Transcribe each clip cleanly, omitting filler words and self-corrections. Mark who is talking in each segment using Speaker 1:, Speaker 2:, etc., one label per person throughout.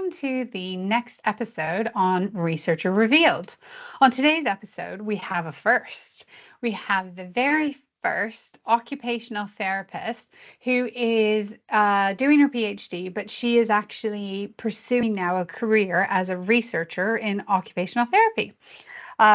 Speaker 1: welcome to the next episode on Researcher Revealed. On today's episode, we have a first. We have the very first occupational therapist who is doing her PhD, but she is actually pursuing now a career as a researcher in occupational therapy.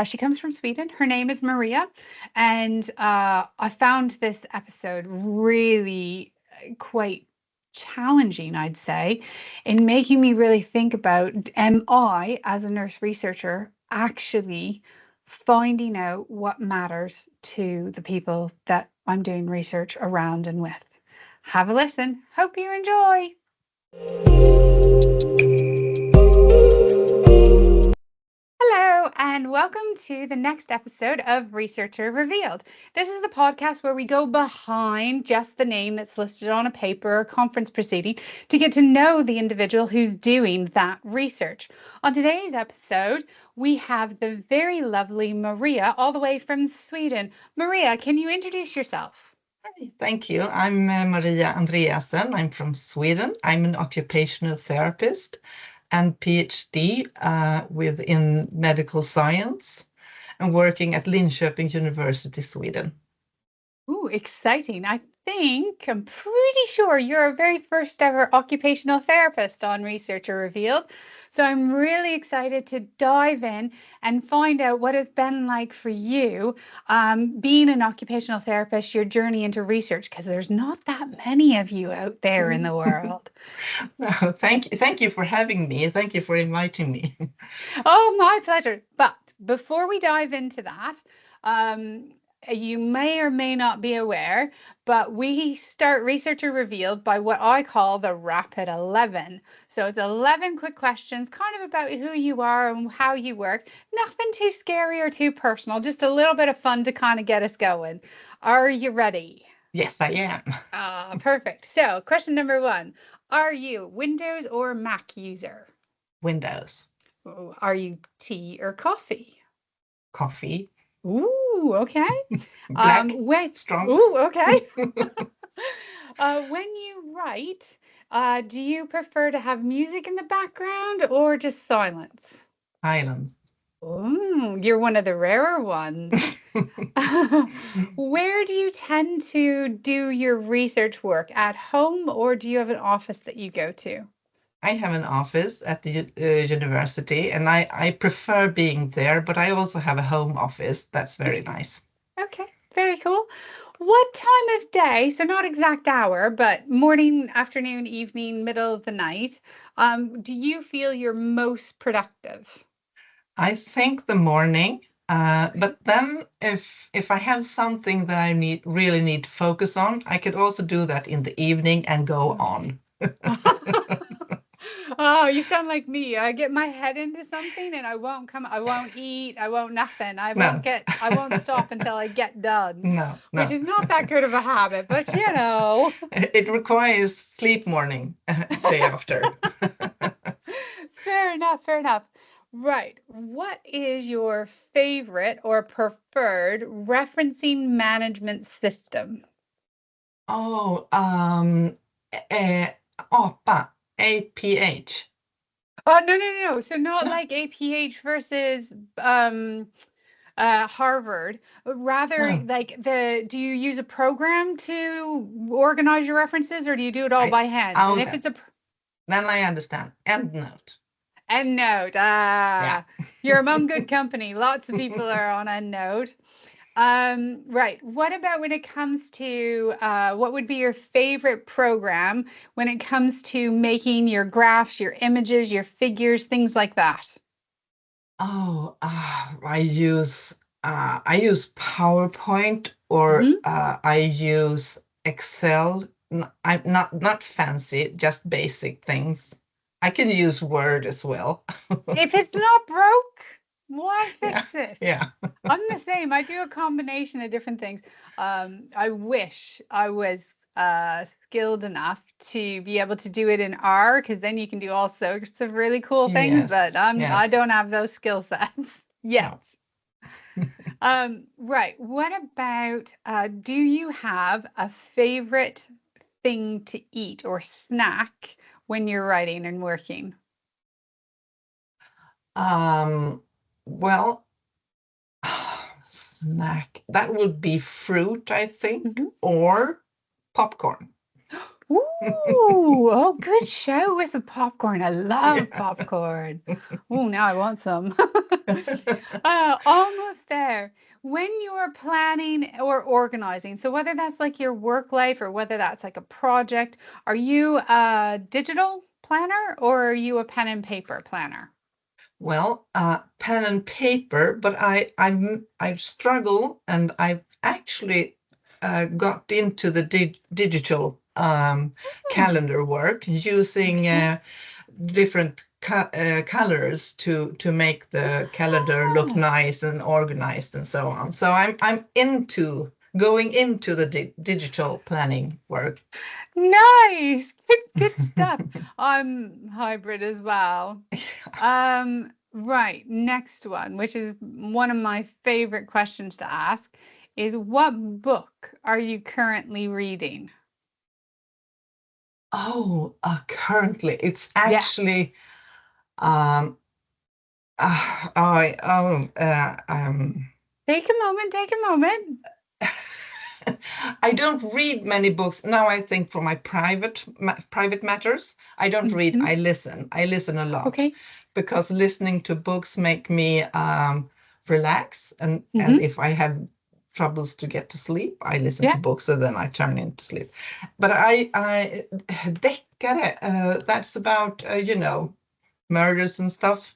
Speaker 1: She comes from Sweden. Her name is Maria, and I found this episode really quite challenging, I'd say, in making me really think about, am I, as a nurse researcher, actually finding out what matters to the people that I'm doing research around and with? Have a listen. Hope you enjoy. Hello, and welcome to the next episode of Researcher Revealed. This is the podcast where we go behind just the name that's listed on a paper or conference proceeding to get to know the individual who's doing that research. On today's episode, we have the very lovely Maria, all the way from Sweden. Maria, can you introduce yourself?
Speaker 2: Hi, thank you. I'm Maria Andreassen. I'm from Sweden. I'm an occupational therapist and PhD within medical science and working at Linköping University, Sweden.
Speaker 1: Ooh, exciting. I'm pretty sure you're our very first ever occupational therapist on Researcher Revealed. So I'm really excited to dive in and find out what it's been like for you being an occupational therapist, your journey into research, because there's not that many of you out there in the world.
Speaker 2: Thank you for having me. Thank you for inviting me.
Speaker 1: Oh, my pleasure. But before we dive into that, you may or may not be aware, but we start Researcher Revealed by what I call the Rapid 11. So it's 11 quick questions, kind of about who you are and how you work. Nothing too scary or too personal, just a little bit of fun to kind of get us going. Are you ready?
Speaker 2: Yes, I am.
Speaker 1: Perfect. So question number 1, are you Windows or Mac user?
Speaker 2: Windows.
Speaker 1: Are you tea or coffee?
Speaker 2: Coffee.
Speaker 1: Ooh, okay.
Speaker 2: Black. Strong.
Speaker 1: Ooh, okay. When you write, do you prefer to have music in the background or just silence?
Speaker 2: Silence.
Speaker 1: Ooh, you're one of the rarer ones. Where do you tend to do your research work? At home, or do you have an office that you go to?
Speaker 2: I have an office at the university, and I prefer being there, but I also have a home office. That's very nice.
Speaker 1: Okay, very cool. What time of day, so not exact hour, but morning, afternoon, evening, middle of the night, do you feel you're most productive?
Speaker 2: I think the morning, but then if I have something that I really need to focus on, I could also do that in the evening and go on.
Speaker 1: Oh, you sound like me. I get my head into something and I won't eat, I won't nothing.
Speaker 2: No.
Speaker 1: I won't stop until I get done.
Speaker 2: No,
Speaker 1: Which
Speaker 2: no.
Speaker 1: is not that good of a habit, but you know.
Speaker 2: It requires sleep morning day after.
Speaker 1: Fair enough, fair enough. Right. What is your favorite or preferred referencing management system?
Speaker 2: Oh, APA, APH.
Speaker 1: Oh, no. So not like APH versus Harvard, but rather
Speaker 2: No,
Speaker 1: like do you use a program to organize your references or do you do it all
Speaker 2: I,
Speaker 1: by hand?
Speaker 2: oh,
Speaker 1: And if it's a
Speaker 2: then I understand. EndNote.
Speaker 1: EndNote,
Speaker 2: Yeah.
Speaker 1: you're among good company. Lots of people are on EndNote. Right. What about when it comes to what would be your favorite program when it comes to making your graphs, your images, your figures, things like that?
Speaker 2: Oh, I use PowerPoint or I use Excel. I'm not fancy, just basic things. I can use Word as well.
Speaker 1: If it's not broke, why
Speaker 2: Yeah,
Speaker 1: fix it?
Speaker 2: yeah.
Speaker 1: I'm the same. I do a combination of different things. I wish I was skilled enough to be able to do it in R, because then you can do all sorts of really cool things, but
Speaker 2: Yes,
Speaker 1: I
Speaker 2: yes.
Speaker 1: don't have those skill sets yet.
Speaker 2: No.
Speaker 1: Right. What about do you have a favorite thing to eat or snack when you're writing and working?
Speaker 2: Well, snack, that would be fruit, I think, or popcorn.
Speaker 1: Ooh, oh, good show with the popcorn. I love
Speaker 2: Yeah.
Speaker 1: popcorn. Oh, now I want some. Almost there. When you are planning or organizing, so whether that's like your work life or whether that's like a project, are you a digital planner or are you a pen and paper planner?
Speaker 2: Well, pen and paper, but I've struggled, and I've actually got into the digital
Speaker 1: Hmm.
Speaker 2: calendar work using
Speaker 1: Okay.
Speaker 2: different colors to make the calendar look
Speaker 1: Ah,
Speaker 2: nice and organized and so on. So I'm into going into the digital planning work.
Speaker 1: nice. Good stuff. I'm hybrid as well. Right, next one, which is one of my favorite questions to ask, is what book are you currently reading?
Speaker 2: Oh, currently it's
Speaker 1: Yeah.
Speaker 2: actually um, I
Speaker 1: Take a moment, take a moment.
Speaker 2: I don't read many books now. I think for my private matters, I don't read.
Speaker 1: Hmm.
Speaker 2: I listen a lot
Speaker 1: Okay.
Speaker 2: because listening to books make me relax, and
Speaker 1: Hmm.
Speaker 2: if I have troubles to get to sleep, I listen to
Speaker 1: Yeah.
Speaker 2: books and then I turn into sleep. But I deckare, that's about murders and stuff.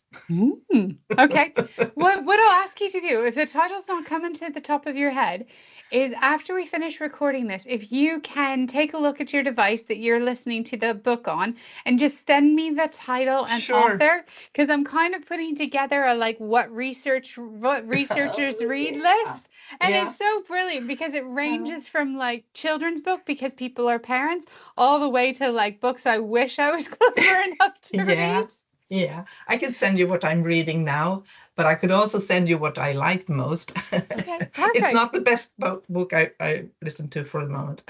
Speaker 1: Okay. What I'll ask you to do, if the title's not coming to the top of your head, is after we finish recording this, if you can take a look at your device that you're listening to the book on and just send me the title and
Speaker 2: Sure.
Speaker 1: author, because I'm kind of putting together a like what researchers
Speaker 2: Oh,
Speaker 1: read
Speaker 2: yeah.
Speaker 1: list. And
Speaker 2: Yeah.
Speaker 1: it's so brilliant because it
Speaker 2: Uh,
Speaker 1: ranges from like children's book because people are parents all the way to like books I wish I was clever enough to read.
Speaker 2: Yeah, yeah. I could send you what I'm reading now, but I could also send you what I liked most.
Speaker 1: Okay,
Speaker 2: It's not
Speaker 1: perfect.
Speaker 2: the best book I listened to for the moment.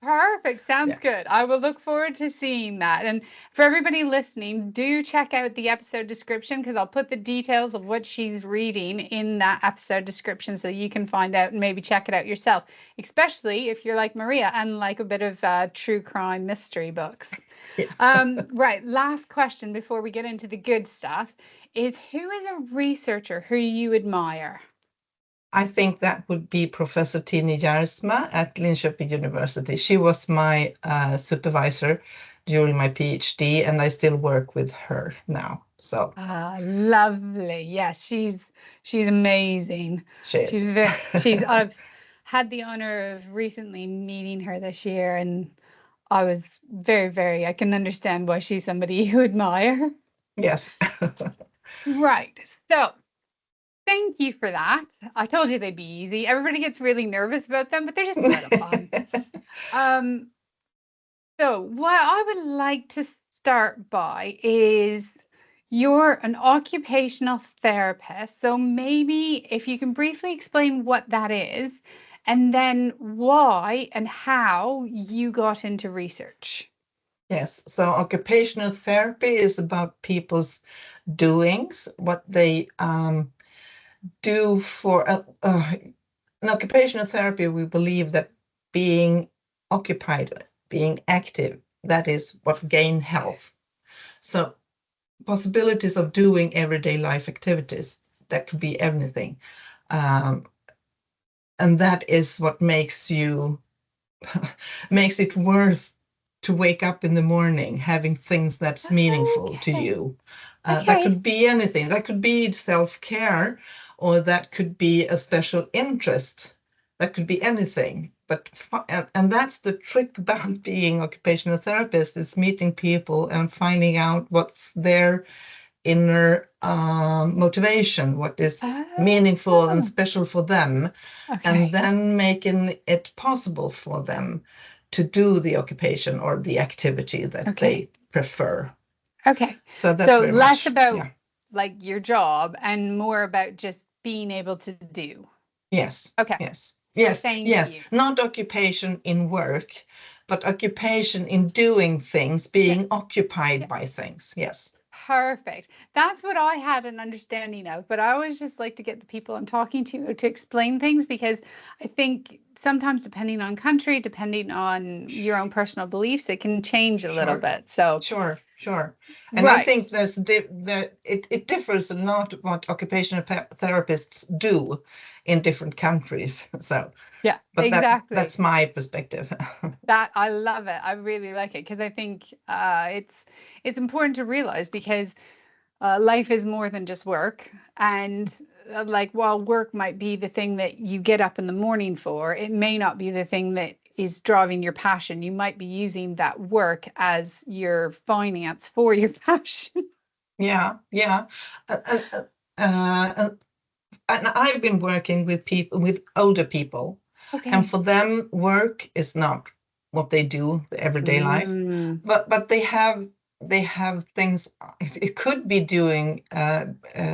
Speaker 1: Perfect. Sounds
Speaker 2: Yeah.
Speaker 1: good. I will look forward to seeing that. And for everybody listening, do check out the episode description because I'll put the details of what she's reading in that episode description so you can find out and maybe check it out yourself, especially if you're like Maria and like a bit of true crime mystery books.
Speaker 2: Yeah.
Speaker 1: Right. Last question before we get into the good stuff is who is a researcher who you admire?
Speaker 2: I think that would be Professor Tini Jarsma at Linköping University. She was my supervisor during my PhD, and I still work with her now. So
Speaker 1: Ah, lovely. Yes, she's amazing.
Speaker 2: she
Speaker 1: She's
Speaker 2: is.
Speaker 1: very I've had the honor of recently meeting her this year and I was very I can understand why she's somebody you admire.
Speaker 2: Yes.
Speaker 1: Right. So, thank you for that. I told you they'd be easy. Everybody gets really nervous about them, but they're just a lot of fun. Um, so what I would like to start by is you're an occupational therapist. So maybe if you can briefly explain what that is and then why and how you got into research.
Speaker 2: Yes, so occupational therapy is about people's doings, what they do for in occupational therapy. We believe that being occupied, being active, that is what gain health. So possibilities of doing everyday life activities, that could be anything. Um, and that is what makes you makes it worth to wake up in the morning having things that's meaningful to
Speaker 1: Okay.
Speaker 2: you. That
Speaker 1: Okay.
Speaker 2: could be anything. That could be self-care, or that could be a special interest. That could be anything. But and that's the trick about being occupational therapist, is meeting people and finding out what's their inner motivation, what is meaningful and
Speaker 1: Oh,
Speaker 2: special for them, and
Speaker 1: okay.
Speaker 2: then making it possible for them to do the occupation or the activity that
Speaker 1: Okay.
Speaker 2: they prefer.
Speaker 1: Okay.
Speaker 2: So that's
Speaker 1: So
Speaker 2: very
Speaker 1: less
Speaker 2: much,
Speaker 1: about
Speaker 2: yeah.
Speaker 1: like your job and more about just being able to do.
Speaker 2: Yes,
Speaker 1: Okay.
Speaker 2: yes, yes,
Speaker 1: Thank
Speaker 2: yes.
Speaker 1: you.
Speaker 2: Not occupation in work, but occupation in doing things,
Speaker 1: Yeah.
Speaker 2: being occupied
Speaker 1: Yeah.
Speaker 2: by things. Yes.
Speaker 1: Perfect. That's what I had an understanding of, but I always just like to get the people I'm talking to explain things, because I think sometimes depending on country, depending on your own personal beliefs, it can change a little
Speaker 2: Sure.
Speaker 1: bit. So,
Speaker 2: Sure. And I think
Speaker 1: right.
Speaker 2: it differs a lot what occupational therapists do in different countries. So,
Speaker 1: Yeah,
Speaker 2: but
Speaker 1: exactly.
Speaker 2: that's my perspective.
Speaker 1: That I love it. I really like it because I think it's important to realize, because life is more than just work. And like, while work might be the thing that you get up in the morning for, it may not be the thing that is driving your passion. You might be using that work as your finance for your passion.
Speaker 2: Yeah. And, uh, and I've been working with people, with older people, and
Speaker 1: Okay.
Speaker 2: for them, work is not what they do, the everyday life,
Speaker 1: Mm,
Speaker 2: but they have things. It could be doing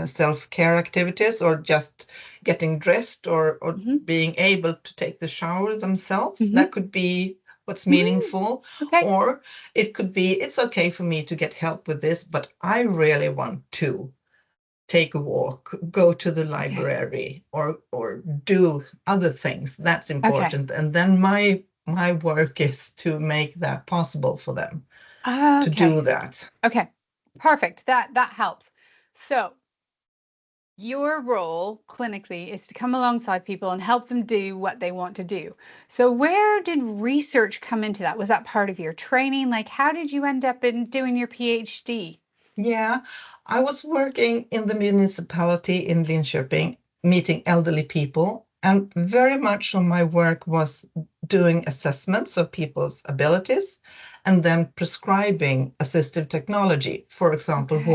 Speaker 2: self-care activities, or just getting dressed, or
Speaker 1: hmm
Speaker 2: being able to take the shower themselves.
Speaker 1: hmm
Speaker 2: That could be what's
Speaker 1: mm,
Speaker 2: meaningful.
Speaker 1: okay.
Speaker 2: Or it could be, it's okay for me to get help with this, but I really want to take a walk, go to the
Speaker 1: Okay.
Speaker 2: library, or do other things. That's
Speaker 1: Okay.
Speaker 2: important. And then my work is to make that possible for them to do
Speaker 1: Okay.
Speaker 2: that.
Speaker 1: Okay. Perfect. That helps. So, your role clinically is to come alongside people and help them do what they want to do. So, where did research come into that? Was that part of your training? Like, how did you end up in doing your PhD?
Speaker 2: Yeah, I was working in the municipality in Linköping, meeting elderly people, and very much of my work was doing assessments of people's abilities and then prescribing assistive technology, for example,
Speaker 1: Okay.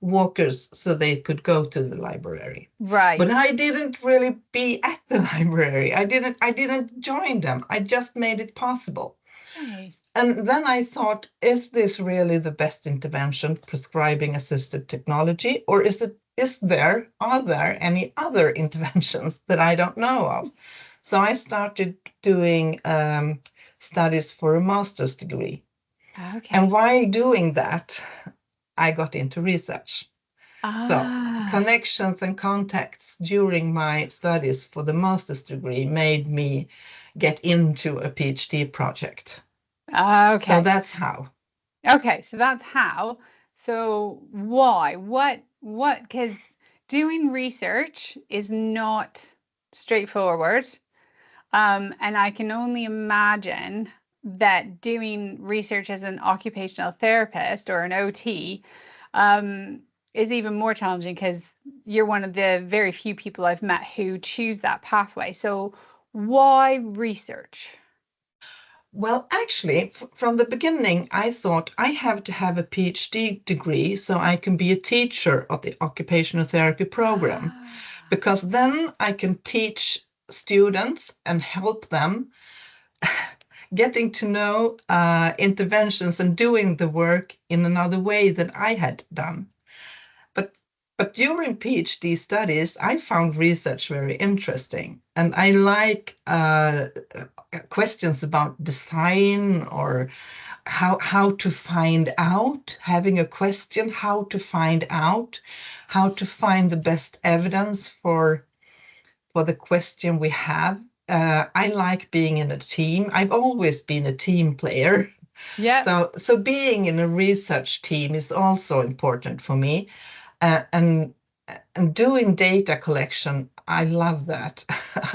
Speaker 2: walkers, so they could go to the library. But
Speaker 1: Right.
Speaker 2: I didn't really be at the library. I didn't join them. I just made it possible.
Speaker 1: Okay.
Speaker 2: And then I thought, is this really the best intervention, prescribing assistive technology, or are there any other interventions that I don't know of? So I started doing studies for a master's degree. And
Speaker 1: Okay.
Speaker 2: while doing that, I got into research. So
Speaker 1: Ah.
Speaker 2: connections and contacts during my studies for the master's degree made me get into a PhD project. So
Speaker 1: Okay.
Speaker 2: that's how.
Speaker 1: Okay. So that's how. So why? What? Because doing research is not straightforward. And I can only imagine that doing research as an occupational therapist or an OT um, is even more challenging, because you're one of the very few people I've met who choose that pathway. So, why research?
Speaker 2: Well, actually, from the beginning, I thought I have to have a PhD degree so I can be a teacher of the occupational therapy program,
Speaker 1: Ah,
Speaker 2: because then I can teach students and help them getting to know interventions and doing the work in another way than I had done. But but during PhD studies, I found research very interesting, and I like questions about design, or how to find out, having a question, how to find the best evidence for the question we have. I like being in a team. I've always been a team player.
Speaker 1: yep.
Speaker 2: So being in a research team is also important for me. Uh, and and doing data collection, I love that.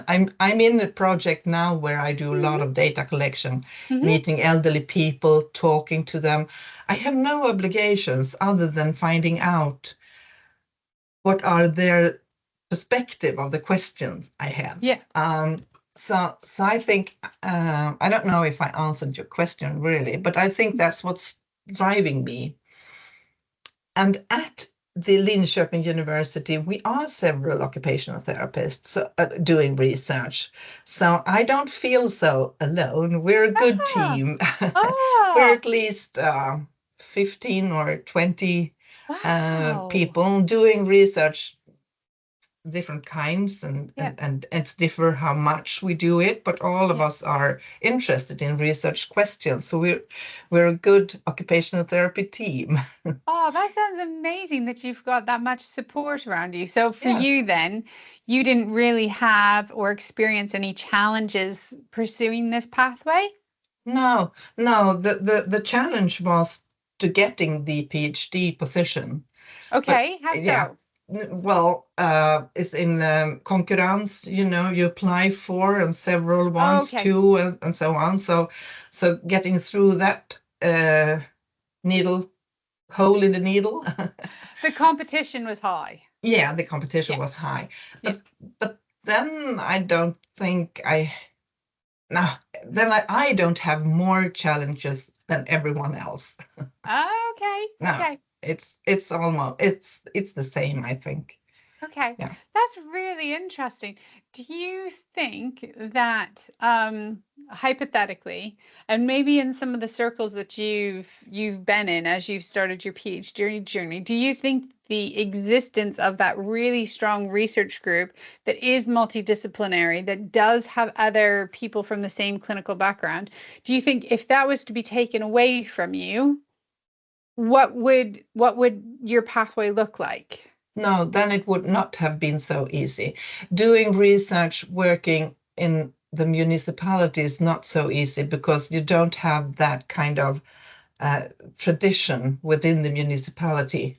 Speaker 2: I'm in a project now where I do a lot
Speaker 1: hmm
Speaker 2: of data collection,
Speaker 1: hmm
Speaker 2: meeting elderly people, talking to them. I have no obligations other than finding out what are their perspective of the questions I have.
Speaker 1: Yeah.
Speaker 2: So I think I don't know if I answered your question really, but I think that's what's driving me. And at the Linköping University, we are several occupational therapists doing research. So I don't feel so alone. We're a good
Speaker 1: Ah,
Speaker 2: team. We're
Speaker 1: ah,
Speaker 2: at least 15 or 20
Speaker 1: wow.
Speaker 2: people doing research different kinds, and
Speaker 1: Yeah.
Speaker 2: and it's differ how much we do it, but all of us are interested in research questions, so we're a good occupational therapy team.
Speaker 1: Oh, that sounds amazing that you've got that much support around you. So for
Speaker 2: Yes.
Speaker 1: you then, you didn't really have or experience any challenges pursuing this pathway?
Speaker 2: No, the challenge was to getting the PhD position. But
Speaker 1: Okay, how
Speaker 2: yeah,
Speaker 1: so?
Speaker 2: well, it's in concurrence, you apply for, and several wants
Speaker 1: Okay.
Speaker 2: to, and so on. So getting through that needle hole in the needle.
Speaker 1: The competition was high.
Speaker 2: Yeah, the competition
Speaker 1: Yeah.
Speaker 2: was high.
Speaker 1: Yeah.
Speaker 2: But then I don't think I now then I don't have more challenges than everyone else.
Speaker 1: Okay.
Speaker 2: No,
Speaker 1: Okay.
Speaker 2: it's almost it's the same, I think.
Speaker 1: Okay,
Speaker 2: Yeah.
Speaker 1: that's really interesting. Do you think that hypothetically, and maybe in some of the circles that you've been in as you've started your PhD journey, do you think the existence of that really strong research group that is multidisciplinary, that does have other people from the same clinical background, do you think if that was to be taken away from you, what would your pathway look like?
Speaker 2: No, then it would not have been so easy. Doing research working in the municipality is not so easy because you don't have that kind of tradition within the municipality.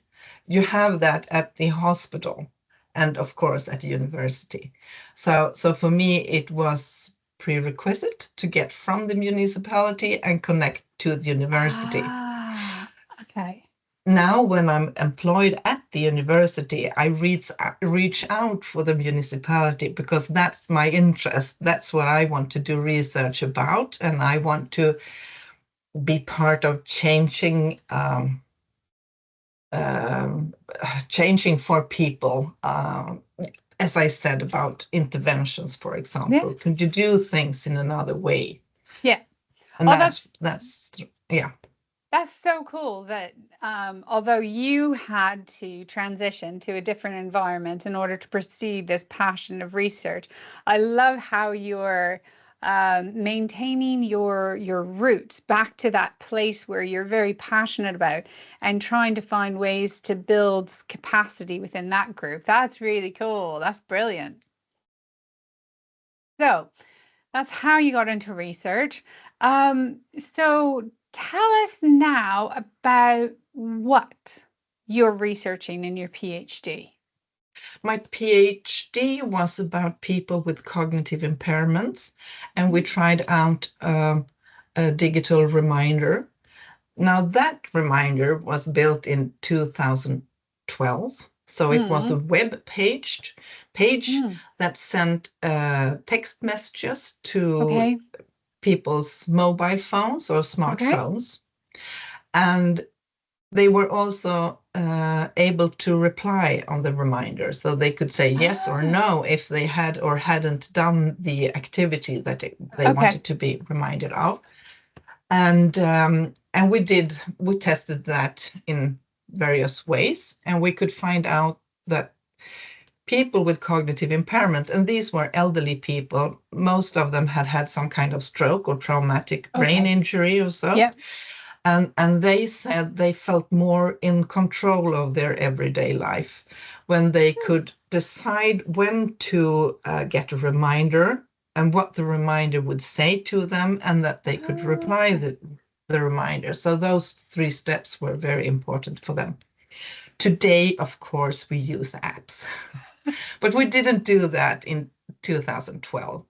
Speaker 2: You have that at the hospital and, of course, at the university. So for me, it was prerequisite to get from the municipality and connect to the university.
Speaker 1: Ah, okay.
Speaker 2: Now, when I'm employed at the university, I reach out for the municipality because that's my interest. That's what I want to do research about, and I want to be part of changing for people. As I said about interventions, for
Speaker 1: Yeah.
Speaker 2: example, could you do things in another way?
Speaker 1: Yeah.
Speaker 2: And
Speaker 1: Oh,
Speaker 2: that's yeah.
Speaker 1: that's so cool that although you had to transition to a different environment in order to pursue this passion of research, I love how you're maintaining your roots back to that place where you're very passionate about and trying to find ways to build capacity within that group. That's really cool. That's brilliant. So that's how you got into research. So tell us now about what you're researching in your PhD.
Speaker 2: My PhD was about people with cognitive impairments, and we tried out a digital reminder. Now, that reminder was built in 2012. So it was a
Speaker 1: Mm,
Speaker 2: web page
Speaker 1: mm,
Speaker 2: that sent text messages to
Speaker 1: okay.
Speaker 2: people's mobile phones or
Speaker 1: Okay.
Speaker 2: smartphones. And they were also able to reply on the reminder. So they could say yes or
Speaker 1: Ah,
Speaker 2: no if they had or hadn't done the activity that they
Speaker 1: okay.
Speaker 2: wanted to be reminded of. And we tested that in various ways, and we could find out that people with cognitive impairment, and these were elderly people, most of them had had some kind of stroke or traumatic brain
Speaker 1: Okay.
Speaker 2: injury or so.
Speaker 1: Yep.
Speaker 2: And they said they felt more in control of their everyday life when they
Speaker 1: Hmm.
Speaker 2: could decide when to get a reminder and what the reminder would say to them, and that they could reply
Speaker 1: Okay.
Speaker 2: the reminder. So those three steps were very important for them. Today, of course, we use apps, but we didn't do that in 2012.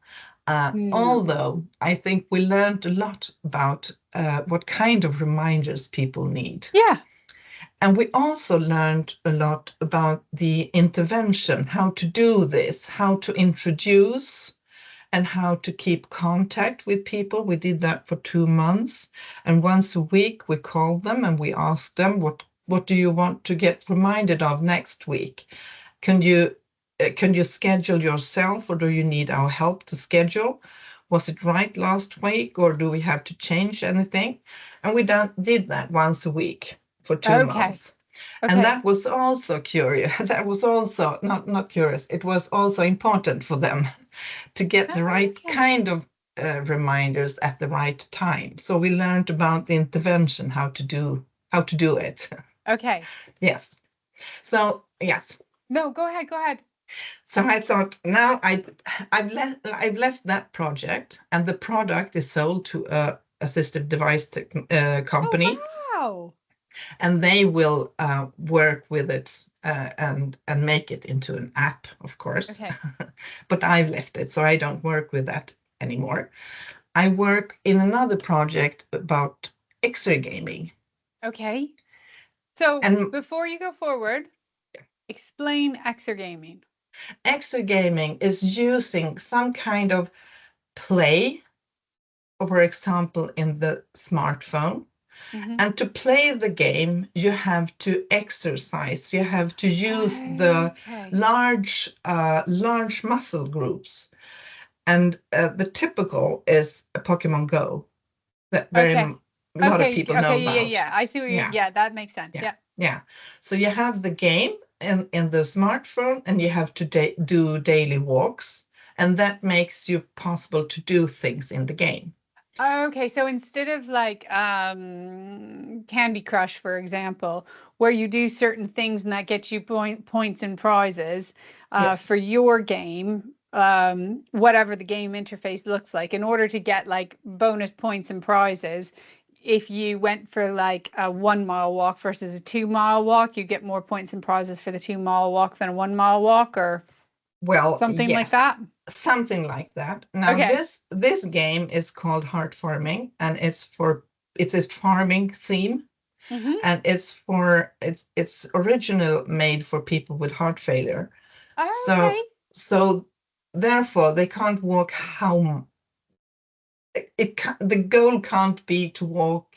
Speaker 1: No.
Speaker 2: Although I think we learned a lot about what kind of reminders people need.
Speaker 1: Yeah.
Speaker 2: And we also learned a lot about the intervention, how to do this, how to introduce, and how to keep contact with people. We did that for 2 months. And once a week, we called them and we asked them, what do you want to get reminded of next week? Can you schedule yourself, or do you need our help to schedule? Was it right last week, or do we have to change anything? And we did that once a week for two
Speaker 1: Okay.
Speaker 2: months. And
Speaker 1: Okay.
Speaker 2: that was also curious. That was also not curious. It was also important for them to get the right
Speaker 1: Okay.
Speaker 2: kind of reminders at the right time. So we learned about the intervention, how to do it.
Speaker 1: Okay.
Speaker 2: Yes. So yes.
Speaker 1: No, go ahead. Go ahead.
Speaker 2: So I thought now I've left that project, and the product is sold to a assistive device company,
Speaker 1: Oh, wow.
Speaker 2: and they will work with it and make it into an app, of course.
Speaker 1: Okay.
Speaker 2: But I've left it, so I don't work with that anymore. I work in another project about Exer-gaming.
Speaker 1: Okay. So
Speaker 2: And
Speaker 1: before you go forward, explain Exer-gaming.
Speaker 2: Exer-gaming is using some kind of play, for example, in the smartphone.
Speaker 1: Mm-hmm.
Speaker 2: And to play the game, you have to exercise. You have to use the
Speaker 1: Okay.
Speaker 2: large muscle groups. And the typical is a Pokemon Go that
Speaker 1: Okay.
Speaker 2: a lot of
Speaker 1: Okay.
Speaker 2: people know
Speaker 1: Okay. Yeah.
Speaker 2: about.
Speaker 1: Yeah. I see what you're.
Speaker 2: Yeah,
Speaker 1: Yeah, that makes sense.
Speaker 2: yeah,
Speaker 1: Yeah.
Speaker 2: yeah. So you have the game in the smartphone, and you have to do daily walks, and that makes you possible to do things in the game.
Speaker 1: Okay, so instead of like Candy Crush, for example, where you do certain things and that gets you points and prizes,
Speaker 2: Yes.
Speaker 1: for your game, whatever the game interface looks like, in order to get like bonus points and prizes, if you went for like a 1 mile walk versus a 2 mile walk, you get more points and prizes for the 2 mile walk than a 1 mile walk, or
Speaker 2: Well,
Speaker 1: something like
Speaker 2: yes,
Speaker 1: that.
Speaker 2: something like that. Now
Speaker 1: Okay.
Speaker 2: this game is called Heart Farming, and it's a farming theme,
Speaker 1: Mm-hmm.
Speaker 2: and it's original made for people with heart failure.
Speaker 1: Okay.
Speaker 2: So therefore they can't walk how the goal can't be to walk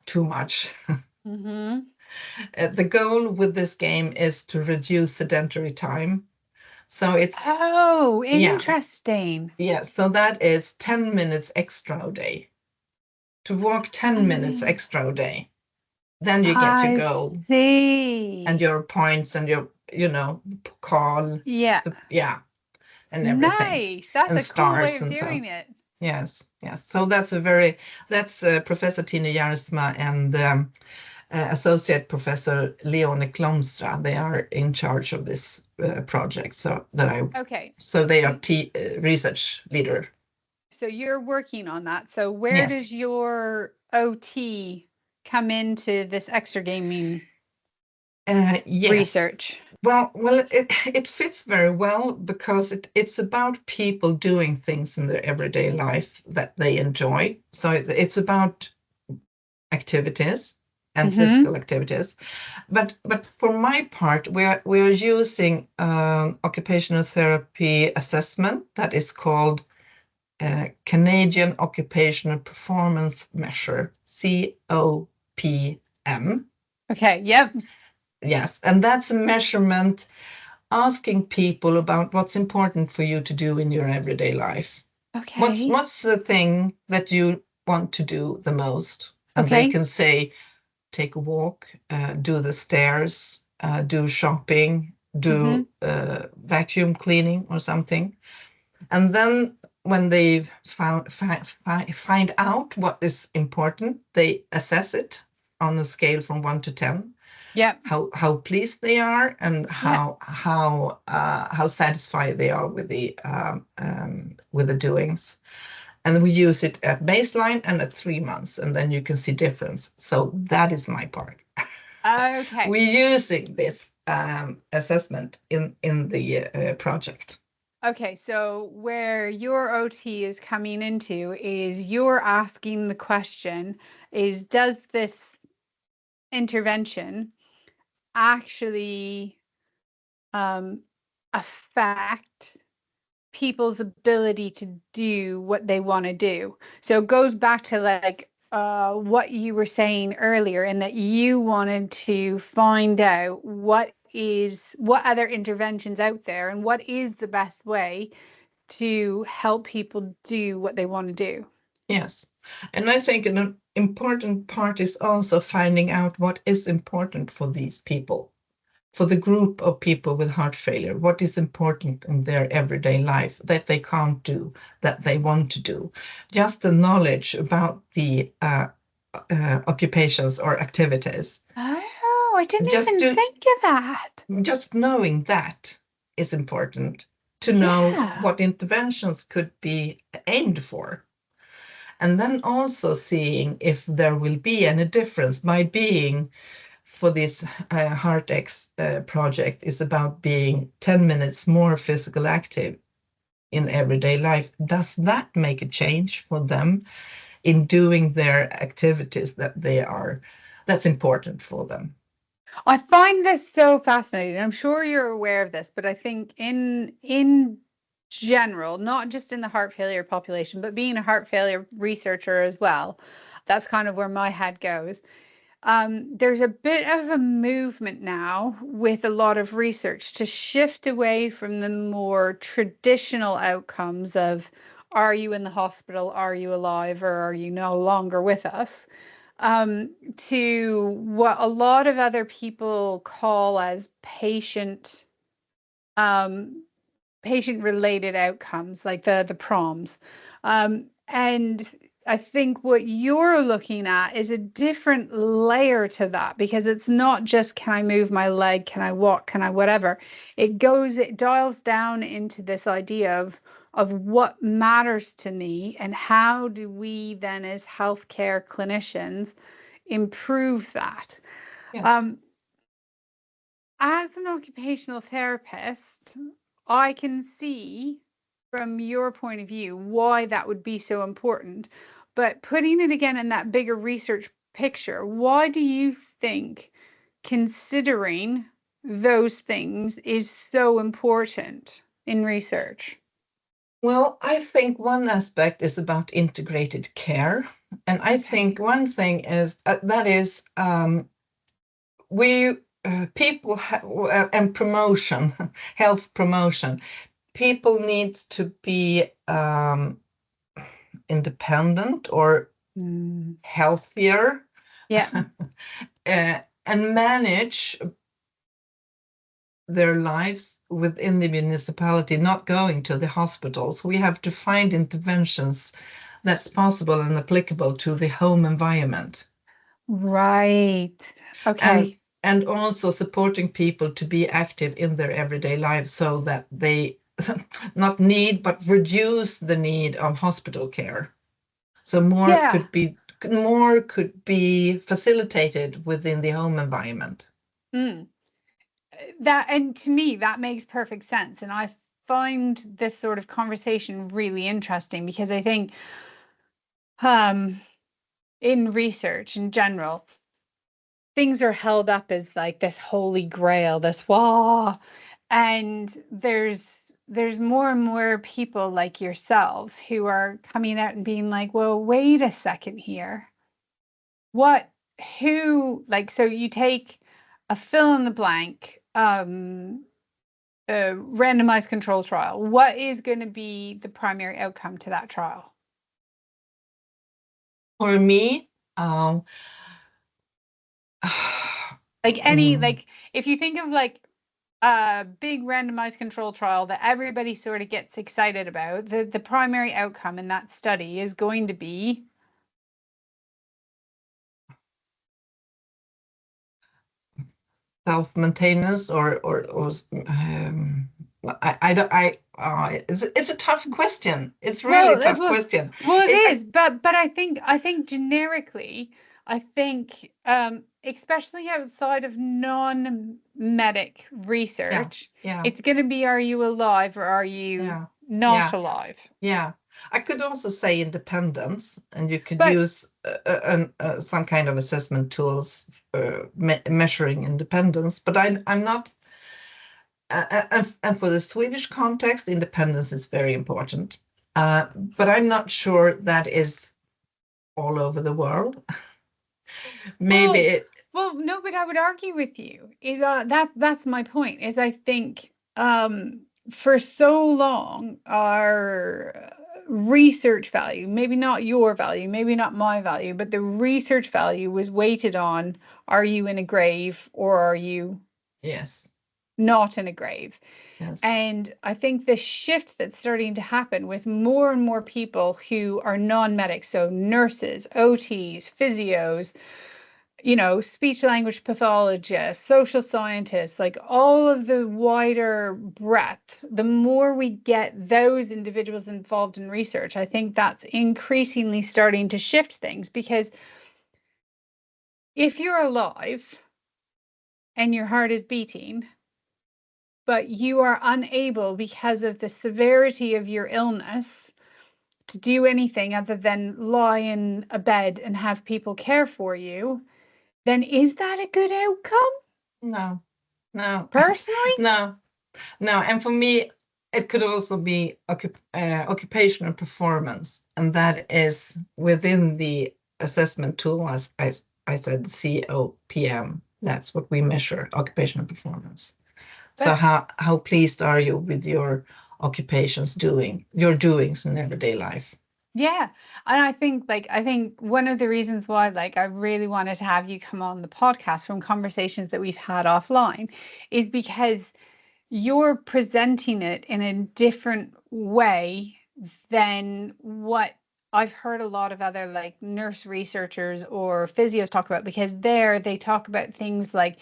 Speaker 2: too much.
Speaker 1: Mm-hmm.
Speaker 2: The goal with this game is to reduce sedentary time. So it's
Speaker 1: Oh,
Speaker 2: yeah,
Speaker 1: interesting.
Speaker 2: yeah, so that is 10 minutes extra a day. To walk 10 minutes
Speaker 1: Mm,
Speaker 2: extra a day, then you get your
Speaker 1: I
Speaker 2: goal and
Speaker 1: see.
Speaker 2: your points and your, call,
Speaker 1: Yeah.
Speaker 2: yeah, and everything,
Speaker 1: Nice. That's
Speaker 2: and
Speaker 1: a cool way
Speaker 2: stars
Speaker 1: of
Speaker 2: and so.
Speaker 1: doing it.
Speaker 2: Yes, yes. So that's Professor Tina Jarsma and Associate Professor Leone Klomstra. They are in charge of this project.
Speaker 1: Okay.
Speaker 2: So they are
Speaker 1: So
Speaker 2: research leader.
Speaker 1: so you're working on that. So where
Speaker 2: Yes.
Speaker 1: does your OT come into this Exer-gaming
Speaker 2: Yes.
Speaker 1: research?
Speaker 2: Well, it fits very well because it's about people doing things in their everyday life that they enjoy. So it's about activities and
Speaker 1: Mm-hmm.
Speaker 2: physical activities. But for my part, we're using occupational therapy assessment that is called Canadian Occupational Performance Measure, COPM.
Speaker 1: Okay. Yep.
Speaker 2: Yes, and that's a measurement asking people about what's important for you to do in your everyday life.
Speaker 1: Okay.
Speaker 2: What's the thing that you want to do the most? And they
Speaker 1: Okay.
Speaker 2: can say, take a walk, do the stairs, do shopping,
Speaker 1: Mm-hmm.
Speaker 2: do vacuum cleaning or something. And then when they find out what is important, they assess it on a scale from 1 to 10,
Speaker 1: Yep.
Speaker 2: how pleased they are and
Speaker 1: Yeah.
Speaker 2: how satisfied they are with the doings. And we use it at baseline and at 3 months, and then you can see difference. So that is my part.
Speaker 1: Okay.
Speaker 2: We're using this assessment in the project.
Speaker 1: Okay, so where your OT is coming into is you're asking the question is does this intervention actually um, affect people's ability to do what they want to do? So it goes back to like what you were saying earlier, in that you wanted to find out what other interventions out there and what is the best way to help people do what they want to do.
Speaker 2: Yes. And I think an important part is also finding out what is important for these people, for the group of people with heart failure, what is important in their everyday life that they can't do, that they want to do. Just the knowledge about the occupations or activities.
Speaker 1: Oh, I didn't
Speaker 2: Just
Speaker 1: even
Speaker 2: to
Speaker 1: think of that.
Speaker 2: just knowing that is important to know
Speaker 1: Yeah.
Speaker 2: what interventions could be aimed for. And then also seeing if there will be any difference by being for this HeartX project is about being 10 minutes more physical active in everyday life. Does that make a change for them in doing their activities that's important for them?
Speaker 1: I find this so fascinating. I'm sure you're aware of this, but I think in general, not just in the heart failure population, but being a heart failure researcher as well, that's kind of where my head goes. There's a bit of a movement now with a lot of research to shift away from the more traditional outcomes of are you in the hospital, are you alive, or are you no longer with us? To what a lot of other people call as um, patient related outcomes, like the PROMs. And I think what you're looking at is a different layer to that, because it's not just can I move my leg, can I walk, can I whatever. It dials down into this idea of what matters to me and how do we then as healthcare clinicians improve that.
Speaker 2: Yes.
Speaker 1: Um, as an occupational therapist, I can see from your point of view why that would be so important. But putting it again in that bigger research picture, why do you think considering those things is so important in research?
Speaker 2: Well, I think one aspect is about integrated care. And I
Speaker 1: Okay.
Speaker 2: think one thing is that is we people and promotion, health promotion. People need to be independent or
Speaker 1: Mm.
Speaker 2: healthier
Speaker 1: Yeah.
Speaker 2: and manage their lives within the municipality, not going to the hospitals. We have to find interventions that's possible and applicable to the home environment.
Speaker 1: Right.
Speaker 2: And
Speaker 1: Okay.
Speaker 2: and also supporting people to be active in their everyday lives so that they not need but reduce the need of hospital care. So
Speaker 1: Yeah.
Speaker 2: more could be facilitated within the home environment.
Speaker 1: Mm. That, and to me that makes perfect sense, and I find this sort of conversation really interesting because I think um in research in general things are held up as like this holy grail, this wow, and there's more and more people like yourselves who are coming out and being like, well, wait a second here, what, who, like, so you take a fill in the blank a randomized control trial, what is going to be the primary outcome to that trial?
Speaker 2: For me,
Speaker 1: Like any,
Speaker 2: mm,
Speaker 1: like if you think of like a big randomized control trial that everybody sort of gets excited about, the primary outcome in that study is going to be
Speaker 2: self-maintenance or I don't I it's a tough question. It's really
Speaker 1: well,
Speaker 2: tough question.
Speaker 1: well, it
Speaker 2: It,
Speaker 1: is, but I think generically, I think especially outside of non-medic
Speaker 2: yeah,
Speaker 1: research,
Speaker 2: yeah,
Speaker 1: it's going to be are you alive or are you
Speaker 2: yeah,
Speaker 1: not
Speaker 2: yeah,
Speaker 1: alive?
Speaker 2: yeah. I could also say independence, and you could
Speaker 1: But
Speaker 2: use some kind of assessment tools measuring independence. But I'm not. And for the Swedish context, independence is very important. But I'm not sure that is all over the world. Maybe
Speaker 1: well,
Speaker 2: it,
Speaker 1: no, but I would argue with you. Is that's my point. Is I think for so long our research value, maybe not your value, maybe not my value, but the research value was weighted on, are you in a grave or are you not in a grave? And I think the shift that's starting to happen with more and more people who are non-medics, so nurses, OTs, physios, speech language pathologists, social scientists, like all of the wider breadth, the more we get those individuals involved in research, I think that's increasingly starting to shift things. Because if you're alive and your heart is beating, but you are unable because of the severity of your illness to do anything other than lie in a bed and have people care for you, then is that a good outcome?
Speaker 2: No.
Speaker 1: Personally?
Speaker 2: No. And for me, it could also be occupational performance, and that is within the assessment tool, as I said, COPM. That's what we measure, occupational performance. So how pleased are you with your occupations your doings in everyday life?
Speaker 1: Yeah. And I think one of the reasons why I really wanted to have you come on the podcast from conversations that we've had offline is because you're presenting it in a different way than what I've heard a lot of other nurse researchers or physios talk about, because they talk about things like,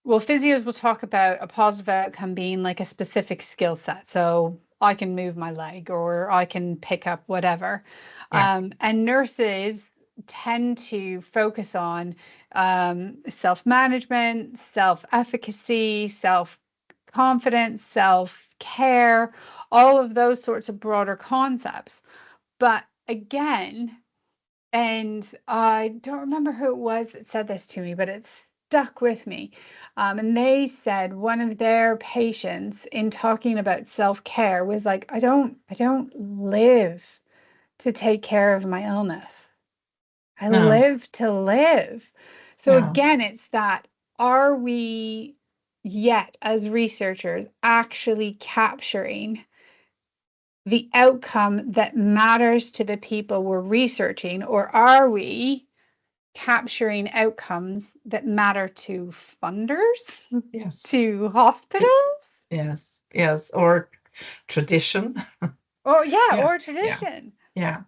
Speaker 1: well, physios will talk about a positive outcome being a specific skill set. So I can move my leg or I can pick up whatever. And nurses tend to focus on self-management, self-efficacy, self-confidence, self-care, all of those sorts of broader concepts. But again, and I don't remember who it was that said this to me, but it's stuck with me. And they said one of their patients, in talking about self-care, was like, I don't live to take care of my illness. I live to live. So again, it's that, are we yet as researchers actually capturing the outcome that matters to the people we're researching, or are we capturing outcomes that matter to funders, to hospitals?
Speaker 2: Yes, or tradition.
Speaker 1: Or tradition.
Speaker 2: Yeah.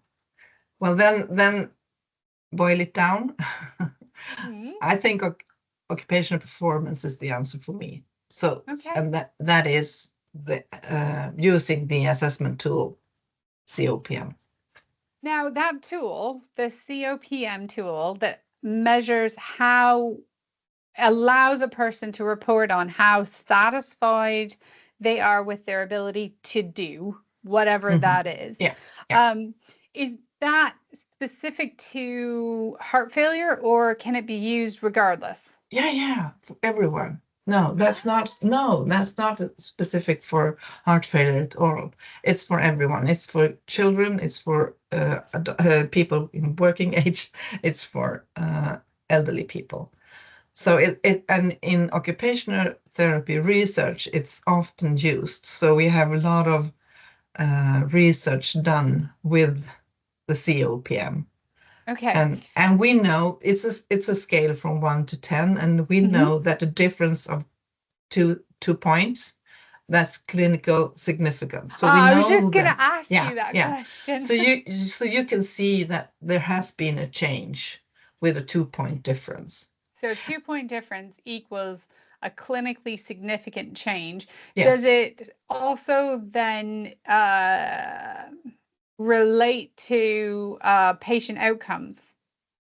Speaker 2: Well, then boil it down. I think occupational performance is the answer for me. So, and that is the using the assessment tool, COPM.
Speaker 1: Now that tool, the COPM tool that measures allows a person to report on how satisfied they are with their ability to do whatever that is. Is that specific to heart failure, or can it be used regardless?
Speaker 2: Yeah, for everyone. No, that's not specific for heart failure at all. It's for everyone. It's for children. It's for people in working age. It's for elderly people. So and in occupational therapy research, it's often used. So we have a lot of research done with the COPM. And we know it's a scale from 1 to 10, and we know that the difference of two points, that's clinical significance. So we know
Speaker 1: I was just going to ask you that question.
Speaker 2: So you can see that there has been a change with a 2-point difference.
Speaker 1: So a 2-point difference equals a clinically significant change. Does it also then relate to patient outcomes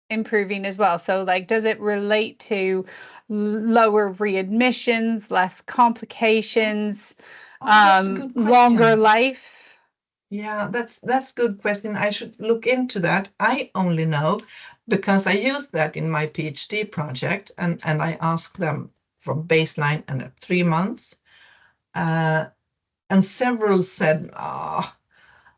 Speaker 1: improving as well? So does it relate to lower readmissions, less complications, longer life?
Speaker 2: Yeah, that's a good question. I should look into that. I only know because I used that in my PhD project, and I asked them from baseline and at 3 months. And several said,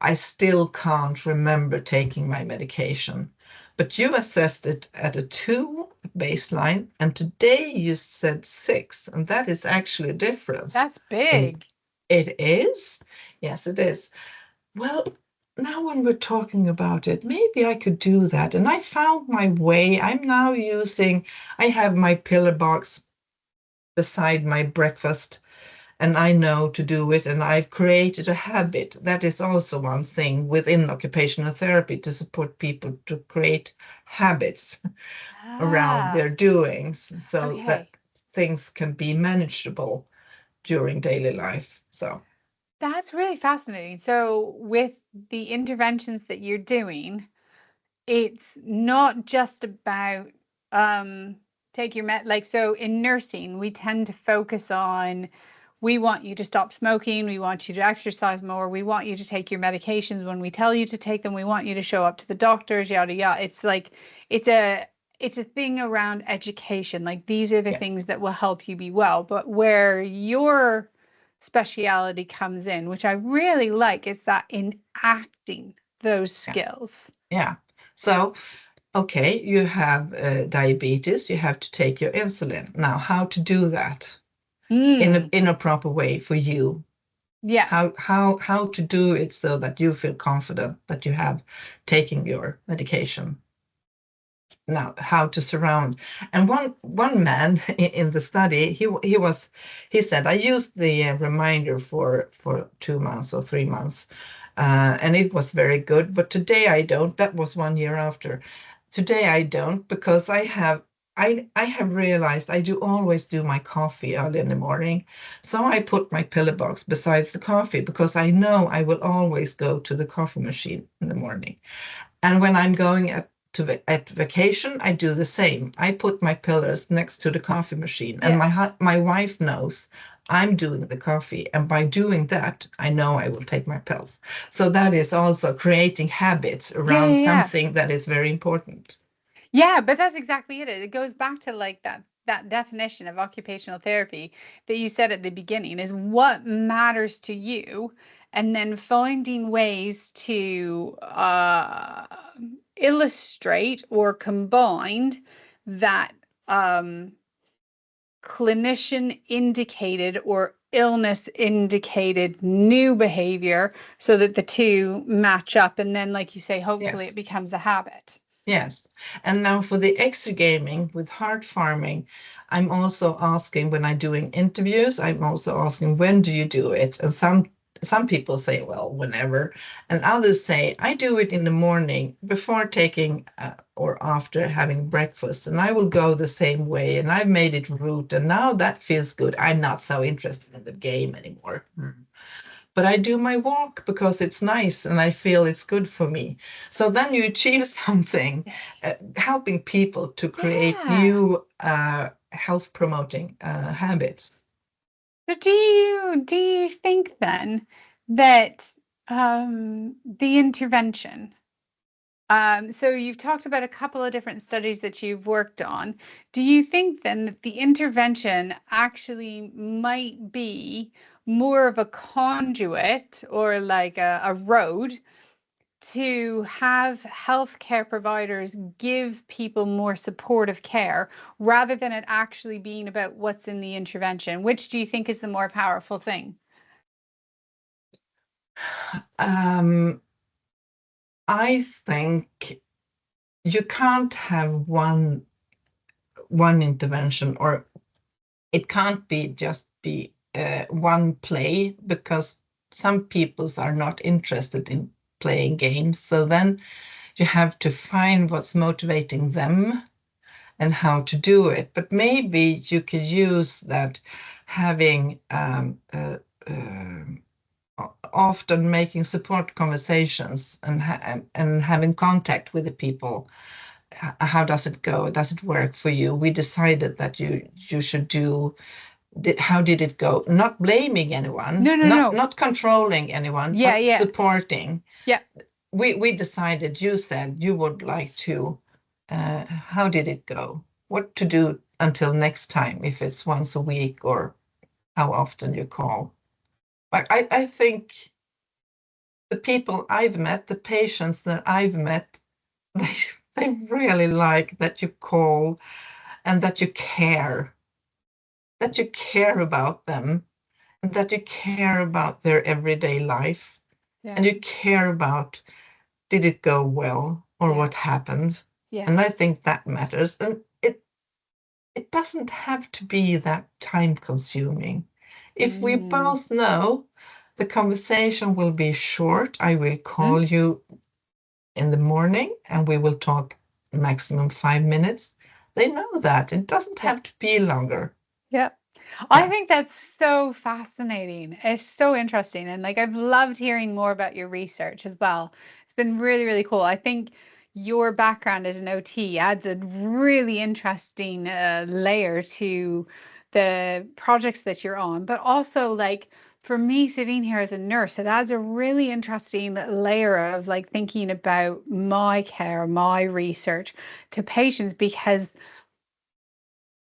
Speaker 2: I still can't remember taking my medication. But you assessed it at a 2 baseline, and today you said 6, and that is actually a difference.
Speaker 1: That's big.
Speaker 2: It is? Yes, it is. Well, now when we're talking about it, maybe I could do that. And I found my way. I have my pillar box beside my breakfast, and I know to do it. And I've created a habit. That is also one thing within occupational therapy, to support people to create habits around
Speaker 1: Ah,
Speaker 2: their doings so that
Speaker 1: okay.
Speaker 2: things can be manageable during daily life. So,
Speaker 1: That's really fascinating. So, with the interventions that you're doing, it's not just about take your med like so in nursing we tend to focus on we want you to stop smoking, we want you to exercise more, we want you to take your medications when we tell you to take them, we want you to show up to the doctors, yada yada. It's like it's a it's a thing around education, like these are the
Speaker 2: yeah,
Speaker 1: things that will help you be well. But where your speciality comes in, which I really like, is that enacting those
Speaker 2: yeah,
Speaker 1: skills.
Speaker 2: yeah. So, okay, you have diabetes, you have to take your insulin. Now, how to do that
Speaker 1: Mm,
Speaker 2: in a proper way for you?
Speaker 1: yeah.
Speaker 2: How to do it so that you feel confident that you have taken your medication? Now, how to surround. And one man in the study, he said, I used the reminder for 2 months or 3 months, and it was very good. But today I don't. That was 1 year after. Today I don't, because I have realized I do always do my coffee early in the morning. So I put my pillow box besides the coffee, because I know I will always go to the coffee machine in the morning. And when I'm going at vacation, I do the same. I put my pillows next to the coffee machine, and
Speaker 1: Yeah.
Speaker 2: my wife knows I'm doing the coffee, and by doing that, I know I will take my pills. So that is also creating habits
Speaker 1: Yeah,
Speaker 2: around
Speaker 1: yeah, yeah.
Speaker 2: something that is very important.
Speaker 1: Yeah, but that's exactly it. It goes back to like that definition of occupational therapy that you said at the beginning is what matters to you, and then finding ways to illustrate or combine that um, clinician indicated or illness indicated new behavior so that the two match up, and then like you say, hopefully it
Speaker 2: Yes.
Speaker 1: becomes a habit.
Speaker 2: Yes. And now for the Exer-gaming with heart farming, I'm also asking, when I'm doing interviews, I'm also asking, when do you do it? And some people say, well, whenever. And others say, I do it in the morning before taking or after having breakfast. And I will go the same way. And I've made it route. And now that feels good. I'm not so interested in the game anymore. But I do my walk because it's nice and I feel it's good for me. So then you achieve something, helping people to create
Speaker 1: Yeah.
Speaker 2: new health promoting habits.
Speaker 1: So do you think then that the intervention, so you've talked about a couple of different studies that you've worked on. Do you think then that the intervention actually might be more of a conduit or like a road to have healthcare providers give people more supportive care rather than it actually being about what's in the intervention? Which do you think is the more powerful thing?
Speaker 2: Um, I think you can't have one intervention, or it can't be just be one play, because some peoples are not interested in playing games. So then you have to find what's motivating them and how to do it. But maybe you could use that, having often making support conversations and having contact with the people. How does it go? Does it work for you? We decided that you should do. How did it go? Not blaming anyone,
Speaker 1: No, no,
Speaker 2: not
Speaker 1: no.
Speaker 2: not controlling anyone,
Speaker 1: Yeah,
Speaker 2: but
Speaker 1: yeah,
Speaker 2: supporting.
Speaker 1: yeah.
Speaker 2: We decided, you said you would like to, how did it go? What to do until next time, if it's once a week or how often you call. But I think the people I've met, the patients that I've met, they, they really like that you call and that you care about them, and that you care about their everyday life. and you care about, did it go well or what happened? And I think that matters. And it doesn't have to be that time consuming. If we both know the conversation will be short, I will call you in the morning and we will talk maximum 5 minutes. They know that. It doesn't have to be longer.
Speaker 1: Yeah. I think that's so fascinating. It's so interesting. And like, I've loved hearing more about your research as well. It's been really, really cool. I think your background as an OT adds a really interesting layer to the projects that you're on, but also like for me sitting here as a nurse, it adds a really interesting layer of like thinking about my care, my research to patients, because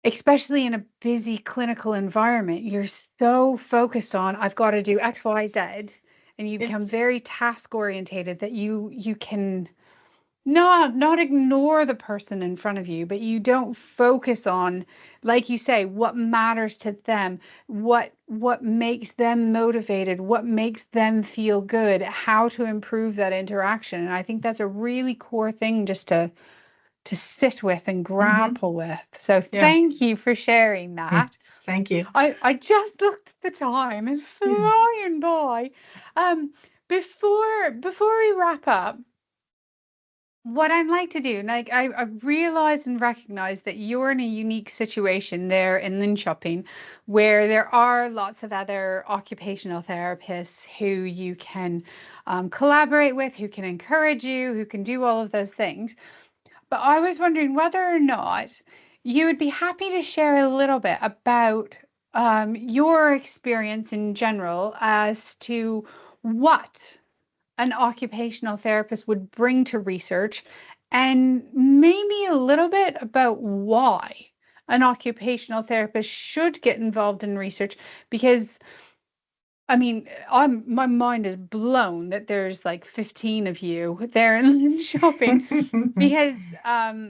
Speaker 1: especially in a busy clinical environment, you're so focused on, I've got to do X, Y, Z, and you become very task orientated that you can not ignore the person in front of you, but you don't focus on, like you say, what matters to them, what makes them motivated, what makes them feel good, how to improve that interaction. And I think that's a really core thing just to sit with and grapple with. So thank you for sharing that.
Speaker 2: Thank you.
Speaker 1: I just looked at the time. It's flying by. Before we wrap up, what I'd like to do, like I realized and recognized that you're in a unique situation there in Linköping, where there are lots of other occupational therapists who you can collaborate with, who can encourage you, who can do all of those things. But I was wondering whether or not you would be happy to share a little bit about your experience in general as to what an occupational therapist would bring to research, and maybe a little bit about why an occupational therapist should get involved in research. Because I mean, my mind is blown that there's like 15 of you there in shopping, because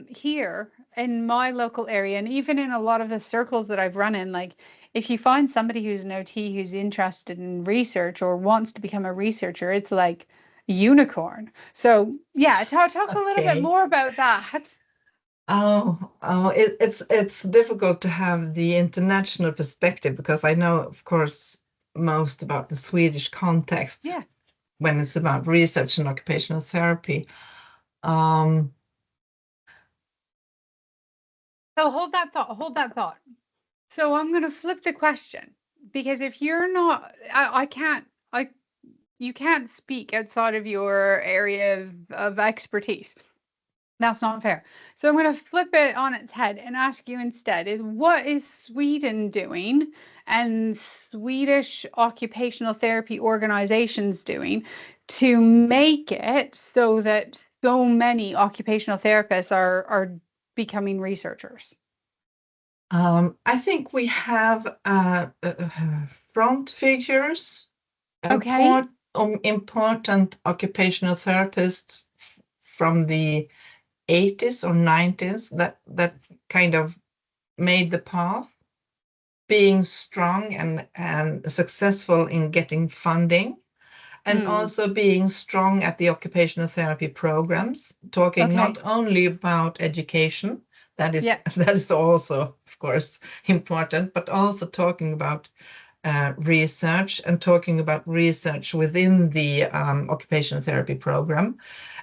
Speaker 1: here in my local area, and even in a lot of the circles that I've run in, like if you find somebody who's an OT who's interested in research or wants to become a researcher, it's like a unicorn. So yeah, talk a little bit more about that.
Speaker 2: It's difficult to have the international perspective, because I know, of course, most about the Swedish context when it's about research and occupational therapy.
Speaker 1: So hold that thought. So I'm going to flip the question, because if you're not, you can't speak outside of your area of expertise. That's not fair. So I'm going to flip it on its head and ask you instead, is what is Sweden doing and Swedish occupational therapy organizations doing to make it so that so many occupational therapists are becoming researchers?
Speaker 2: I think we have front figures, important occupational therapists from the 80s or 90s that kind of made the path, being strong and successful in getting funding, and also being strong at the occupational therapy programs, talking not only about education, that is also, of course, important, but also talking about research, and talking about research within the occupational therapy program.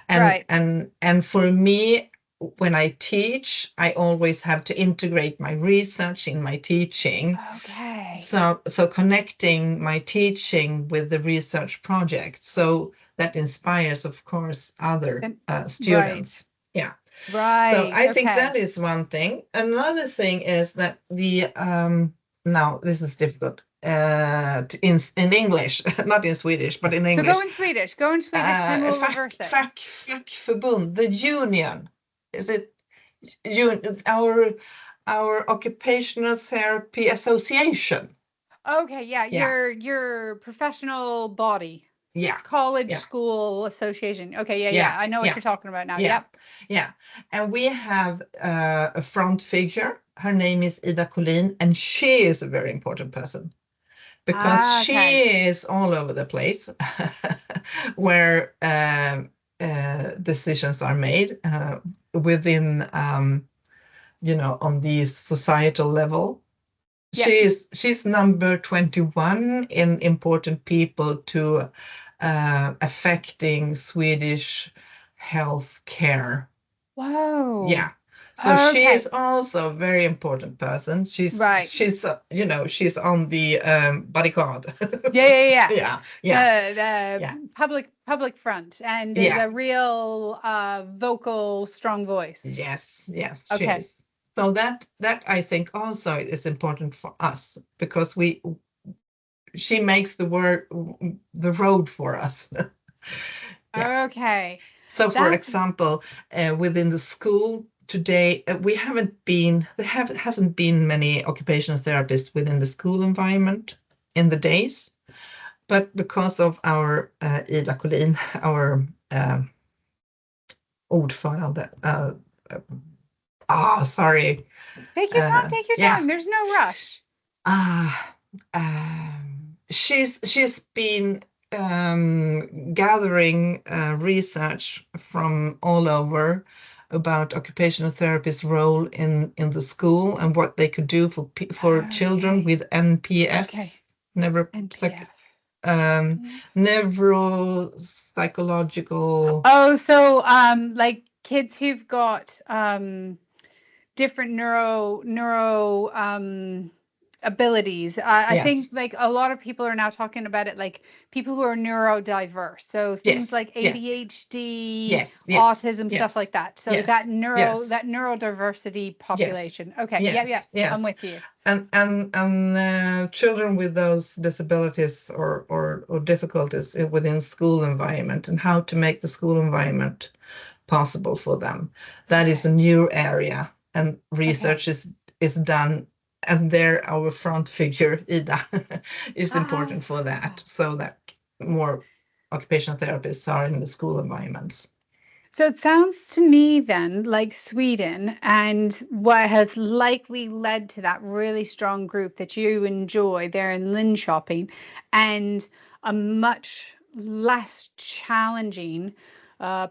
Speaker 2: And for me, when I teach, I always have to integrate my research in my teaching. So connecting my teaching with the research project, so that inspires, of course, other students. So I think that is one thing. Another thing is that the now this is difficult in English, not in Swedish, but in English.
Speaker 1: So go in Swedish. Then we'll reverse it.
Speaker 2: Fackförbund, the union. Is it our occupational therapy association?
Speaker 1: Okay, your professional body. College, school association. Okay, I know what you're talking about now.
Speaker 2: Yeah. And we have a front figure. Her name is Ida Collin, and she is a very important person, because she is all over the place. where decisions are made within, on the societal level.
Speaker 1: Yes.
Speaker 2: She's number 21 in important people to affecting Swedish health care.
Speaker 1: Whoa.
Speaker 2: Yeah. So she
Speaker 1: Okay.
Speaker 2: is also a very important person.
Speaker 1: Right.
Speaker 2: She's she's on the barricade.
Speaker 1: Yeah.
Speaker 2: Yeah, yeah,
Speaker 1: The
Speaker 2: yeah,
Speaker 1: public front, and is
Speaker 2: yeah.
Speaker 1: a real vocal, strong voice.
Speaker 2: Yes, she
Speaker 1: Okay.
Speaker 2: is. So that I think also is important for us because she makes the road for us. Yeah.
Speaker 1: Okay.
Speaker 2: So, for
Speaker 1: That's
Speaker 2: example, within the school today, there hasn't been many occupational therapists within the school environment in the days, but because of our Ida Collin, our ordförande, sorry,
Speaker 1: take your time. Take your
Speaker 2: yeah,
Speaker 1: time. There's no rush.
Speaker 2: she's been gathering research from all over about occupational therapists' role in the school and what they could do for children
Speaker 1: Okay.
Speaker 2: with NPF,
Speaker 1: Okay.
Speaker 2: never
Speaker 1: NPF.
Speaker 2: neuropsychological.
Speaker 1: Oh, so like kids who've got different neuro abilities. I
Speaker 2: Yes,
Speaker 1: think like a lot of people are now talking about it like people who are neurodiverse. So things
Speaker 2: yes,
Speaker 1: like
Speaker 2: yes,
Speaker 1: ADHD,
Speaker 2: yes, yes,
Speaker 1: autism, stuff
Speaker 2: yes,
Speaker 1: like that. So
Speaker 2: yes, yes,
Speaker 1: that neurodiversity
Speaker 2: yes,
Speaker 1: population. Okay. Yeah.
Speaker 2: yes,
Speaker 1: I'm
Speaker 2: yes.
Speaker 1: with you.
Speaker 2: And children with those disabilities or difficulties within school environment and how to make the school environment possible for them. That is a
Speaker 1: Okay.
Speaker 2: new area, and
Speaker 1: Okay.
Speaker 2: research is done, and there our front figure, Ida, is important for that,
Speaker 1: Ah.
Speaker 2: so that more occupational therapists are in the school environments.
Speaker 1: So it sounds to me then like Sweden, and what has likely led to that really strong group that you enjoy there in Linköping, and a much less challenging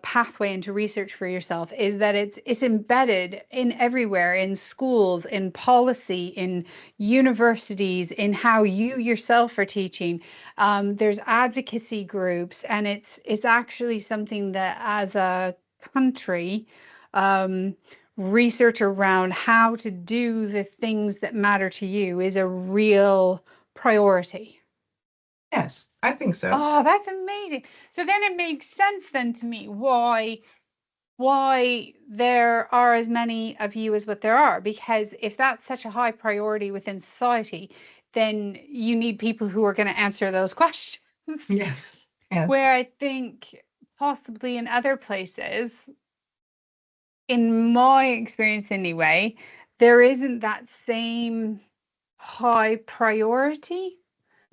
Speaker 1: pathway into research for yourself is that it's embedded in everywhere, in schools, in policy, in universities, in how you yourself are teaching. There's advocacy groups, and it's actually something that as a country, um, research around how to do the things that matter to you is a real priority.
Speaker 2: Yes, I think so.
Speaker 1: Oh, that's amazing. So then it makes sense then to me why there are as many of you as what there are, because if that's such a high priority within society, then you need people who are going to answer those questions.
Speaker 2: Yes, yes.
Speaker 1: Where I think possibly in other places, in my experience anyway, there isn't that same high priority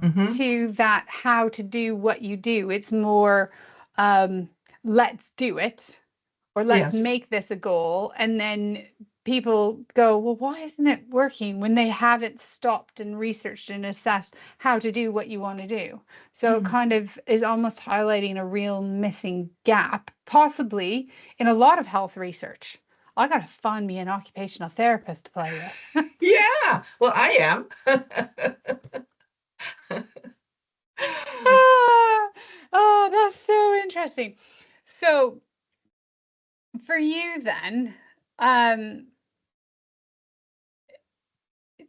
Speaker 2: Mm-hmm.
Speaker 1: to that how to do what you do. It's more um, let's do it, or let's
Speaker 2: Yes.
Speaker 1: make this a goal, and then people go, well, why isn't it working, when they haven't stopped and researched and assessed how to do what you want to do. So it
Speaker 2: Mm.
Speaker 1: kind of is almost highlighting a real missing gap, possibly in a lot of health research. I gotta find me an occupational therapist to play with.
Speaker 2: Yeah, well, I am.
Speaker 1: Oh, that's so interesting. So for you then, um,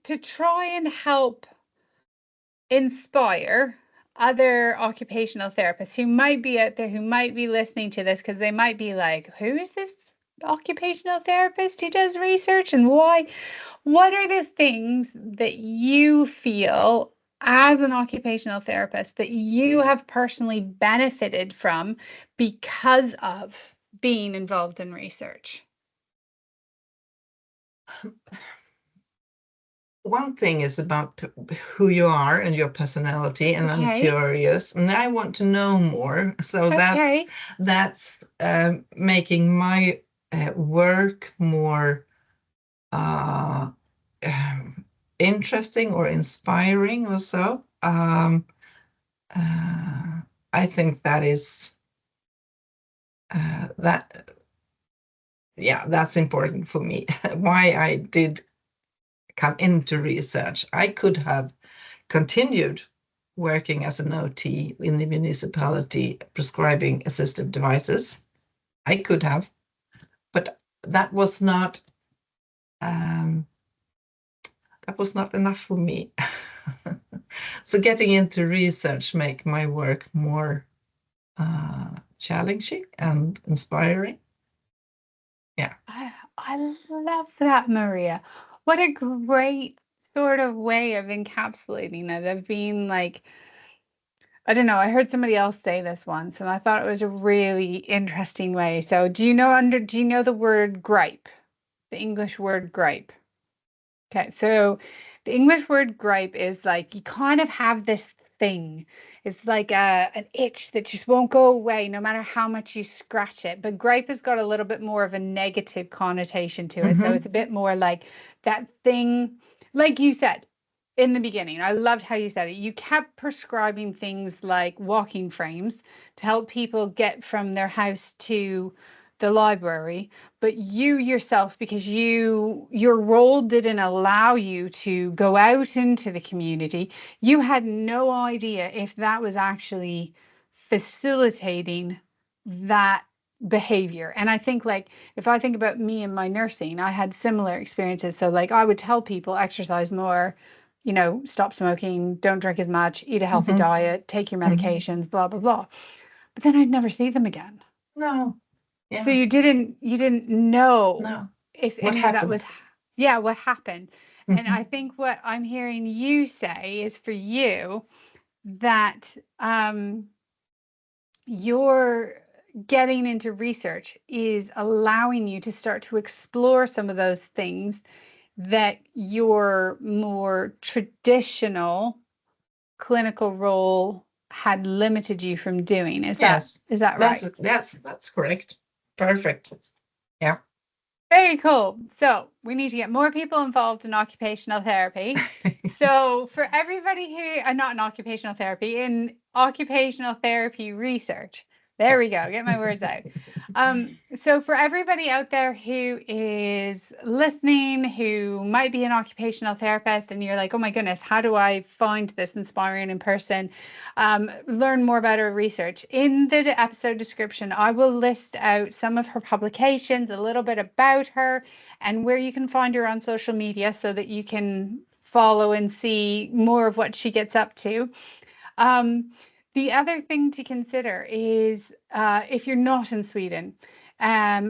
Speaker 1: to try and help inspire other occupational therapists who might be out there, who might be listening to this, because they might be like, who is this occupational therapist who does research and why? What are the things that you feel as an occupational therapist that you have personally benefited from because of being involved in research?
Speaker 2: One thing is about who you are and your personality, and I'm
Speaker 1: Okay.
Speaker 2: curious, and I want to know more. So
Speaker 1: Okay.
Speaker 2: that's making my work more uh, interesting or inspiring or so. I think that is that's important for me. Why I did come into research. I could have continued working as an OT in the municipality prescribing assistive devices. I could have, but that was not enough for me. So getting into research make my work more challenging and inspiring. Yeah.
Speaker 1: I love that, Maria. What a great sort of way of encapsulating it, of being like, I don't know, I heard somebody else say this once and I thought it was a really interesting way. So do you know the word gripe? The English word gripe? Okay, so the English word gripe is like you kind of have this thing. It's like an itch that just won't go away no matter how much you scratch it. But gripe has got a little bit more of a negative connotation to it. So it's a bit more like that thing, like you said in the beginning. I loved how you said it. You kept prescribing things like walking frames to help people get from their house to the library, but you yourself, because your role didn't allow you to go out into the community, you had no idea if that was actually facilitating that behavior. And I think, like, if I think about me and my nursing, I had similar experiences. So like I would tell people exercise more, stop smoking, don't drink as much, eat a healthy diet, take your medications, blah blah blah. But then I'd never see them again.
Speaker 2: No. Yeah.
Speaker 1: So you didn't know if
Speaker 2: what
Speaker 1: any
Speaker 2: happened?
Speaker 1: of that was, yeah, what happened. And I think what I'm hearing you say is, for you, that you're getting into research is allowing you to start to explore some of those things that your more traditional clinical role had limited you from doing. Is that right?
Speaker 2: That's correct. Perfect. Yeah.
Speaker 1: Very cool. So we need to get more people involved in occupational therapy. So for everybody who, not in occupational therapy, in occupational therapy research, there we go, get my words out. So for everybody out there who is listening, who might be an occupational therapist, and you're like, oh my goodness, how do I find this inspiring in person? Learn more about her research. In the episode description, I will list out some of her publications, a little bit about her, and where you can find her on social media so that you can follow and see more of what she gets up to. The other thing to consider is, if you're not in Sweden,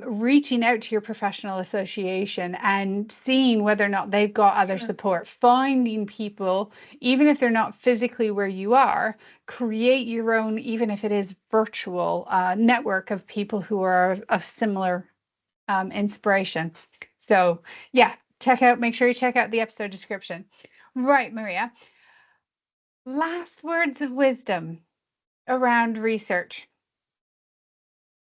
Speaker 1: reaching out to your professional association and seeing whether or not they've got other support, finding people, even if they're not physically where you are, create your own, even if it is virtual, network of people who are of similar inspiration. So yeah, make sure you check out the episode description. Right, Maria. Last words of wisdom around research.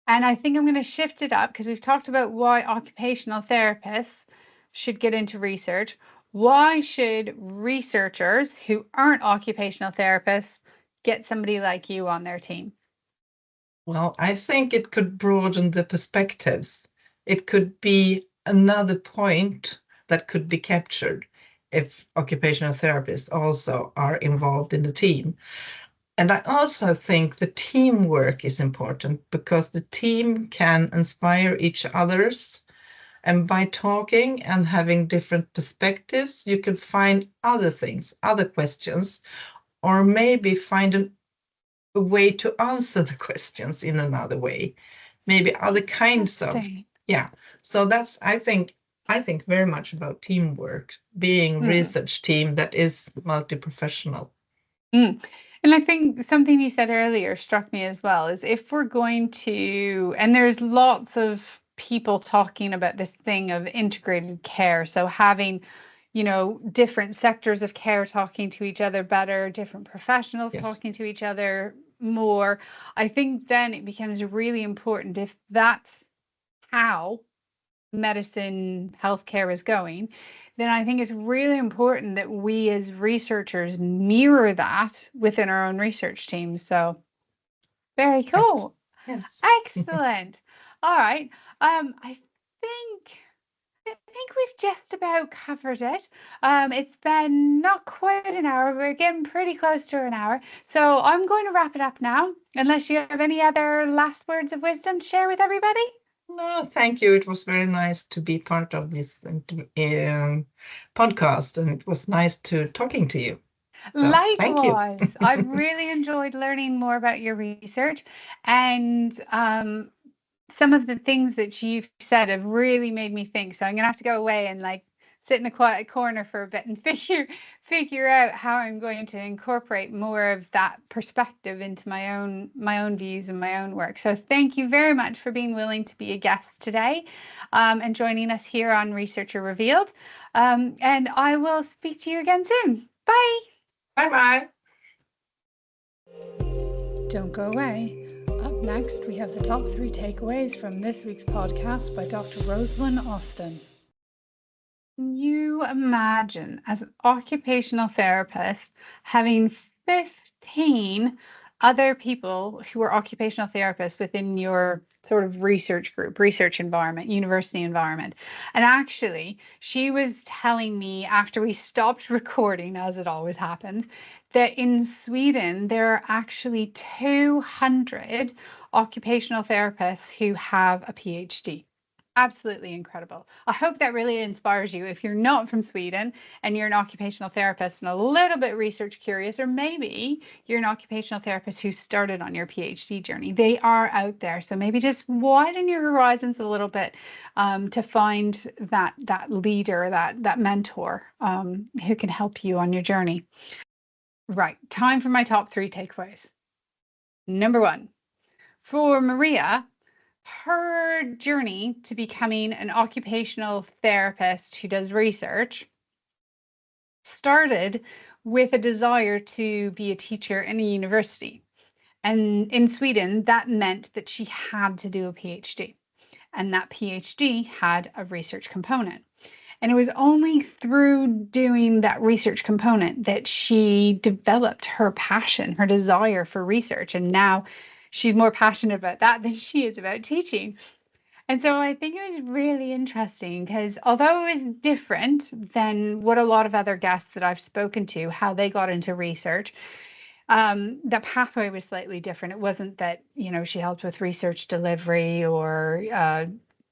Speaker 1: And I think I'm going to shift it up, because we've talked about why occupational therapists should get into research. Why should researchers who aren't occupational therapists get somebody like you on their team?
Speaker 2: Well, I think it could broaden the perspectives. It could be another point that could be captured if occupational therapists also are involved in the team. And I also think the teamwork is important, because the team can inspire each others. And by talking and having different perspectives, you can find other things, other questions, or maybe find a way to answer the questions in another way, maybe other kinds of, yeah. So that's, I think very much about teamwork, being research team that is multi-professional.
Speaker 1: And I think something you said earlier struck me as well, is if we're going to, and there's lots of people talking about this thing of integrated care. So having, different sectors of care talking to each other better, different professionals talking to each other more. I think then it becomes really important, if that's how medicine, healthcare is going, then I think it's really important that we as researchers mirror that within our own research teams. So Very
Speaker 2: Yes.
Speaker 1: cool.
Speaker 2: Yes.
Speaker 1: Excellent. All right. I think we've just about covered it. It's been not quite an hour. We're getting pretty close to an hour. So I'm going to wrap it up now, unless you have any other last words of wisdom to share with everybody.
Speaker 2: No, thank you. It was very nice to be part of this podcast, and it was nice to talking to you. So thank you.
Speaker 1: Likewise, I've really enjoyed learning more about your research, and some of the things that you've said have really made me think. So I'm gonna have to go away and like sit in a quiet corner for a bit and figure out how I'm going to incorporate more of that perspective into my own views and my own work. So thank you very much for being willing to be a guest today, and joining us here on Researcher Revealed. And I will speak to you again soon. Bye.
Speaker 2: Bye-bye.
Speaker 1: Don't go away. Up next, we have the top 3 takeaways from this week's podcast by Dr. Rosalynn Austin. Can you imagine, as an occupational therapist, having 15 other people who are occupational therapists within your sort of research group, research environment, university environment? And actually, she was telling me after we stopped recording, as it always happens, that in Sweden, there are actually 200 occupational therapists who have a PhD. Absolutely incredible. I hope that really inspires you if you're not from Sweden and you're an occupational therapist and a little bit research curious, or maybe you're an occupational therapist who started on your PhD journey. They are out there. So maybe just widen your horizons a little bit, to find that leader, that mentor, who can help you on your journey. Right, time for my top 3 takeaways. Number 1, for Maria, her journey to becoming an occupational therapist who does research started with a desire to be a teacher in a university. And in Sweden, that meant that she had to do a PhD. And that PhD had a research component. And it was only through doing that research component that she developed her passion, her desire for research. And now she's more passionate about that than she is about teaching. And so I think it was really interesting because although it was different than what a lot of other guests that I've spoken to, how they got into research, the pathway was slightly different. It wasn't that, she helped with research delivery or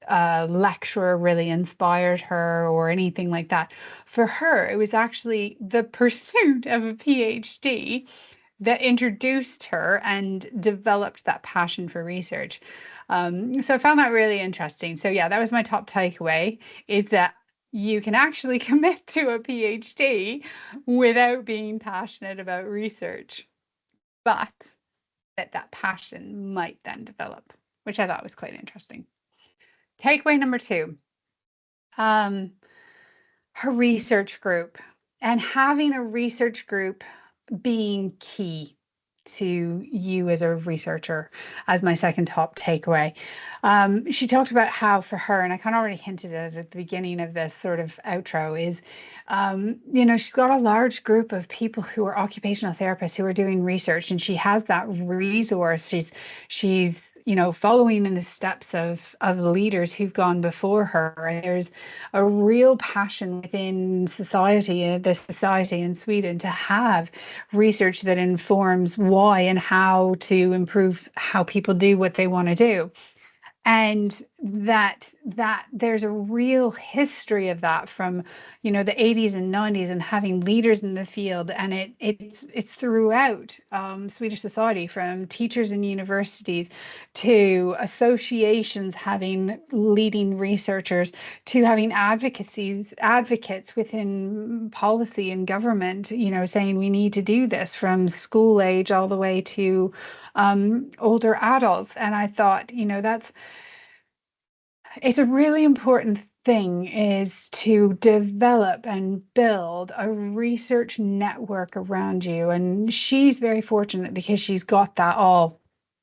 Speaker 1: a lecturer really inspired her or anything like that. For her, it was actually the pursuit of a PhD that introduced her and developed that passion for research. So I found that really interesting. So yeah, that was my top takeaway, is that you can actually commit to a PhD without being passionate about research, but that passion might then develop, which I thought was quite interesting. Takeaway number 2, her research group, and having a research group being key to you as a researcher, as my second top takeaway. She talked about how for her, and I kind of already hinted at it at the beginning of this sort of outro, is, she's got a large group of people who are occupational therapists who are doing research, and she has that resource. She's following in the steps of leaders who've gone before her. And there's a real passion within the society in Sweden to have research that informs why and how to improve how people do what they want to do. And that there's a real history of that from the 80s and 90s, and having leaders in the field, and it's throughout Swedish society, from teachers in universities to associations having leading researchers, to having advocates within policy and government, saying we need to do this, from school age all the way to older adults. And I thought, it's a really important thing, is to develop and build a research network around you. And she's very fortunate because she's got that all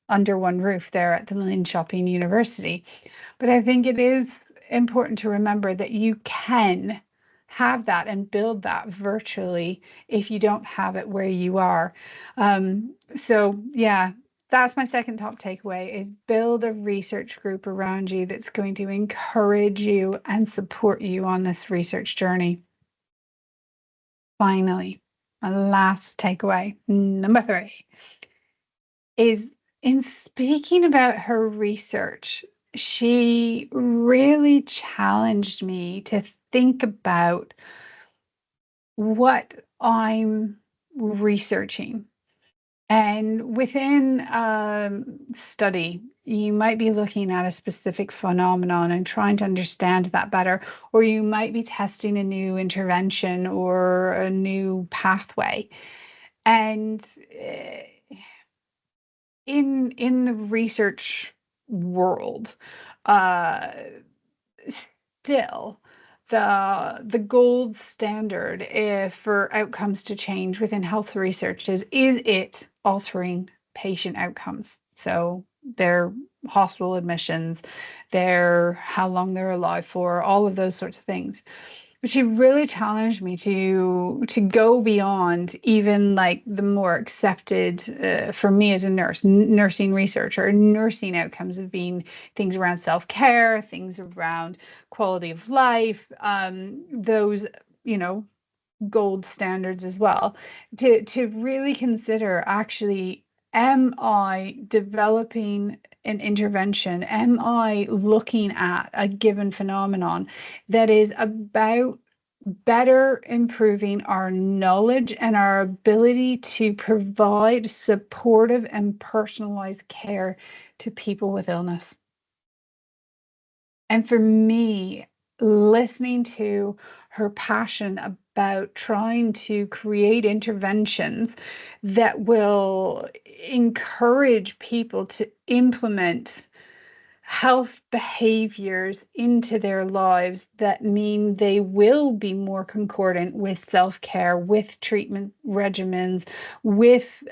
Speaker 1: under one roof there at the Linköping University. But I think it is important to remember that you can have that and build that virtually if you don't have it where you are. So yeah, that's my second top takeaway, is build a research group around you that's going to encourage you and support you on this research journey. Finally, my last takeaway, number 3, is in speaking about her research, she really challenged me to think about what I'm researching. And within study, you might be looking at a specific phenomenon and trying to understand that better, or you might be testing a new intervention or a new pathway. And in the research world, uh, still the gold standard for outcomes to change within health research is it altering patient outcomes? So their hospital admissions, their how long they're alive for, all of those sorts of things. But she really challenged me to go beyond even like the more accepted for me as a nurse, nursing research or nursing outcomes of being things around self-care, things around quality of life, those, gold standards as well, to really consider, actually, am I developing an intervention? Am I looking at a given phenomenon that is about better improving our knowledge and our ability to provide supportive and personalized care to people with illness? And for me, listening to her passion about trying to create interventions that will encourage people to implement health behaviors into their lives that mean they will be more concordant with self-care, with treatment regimens, with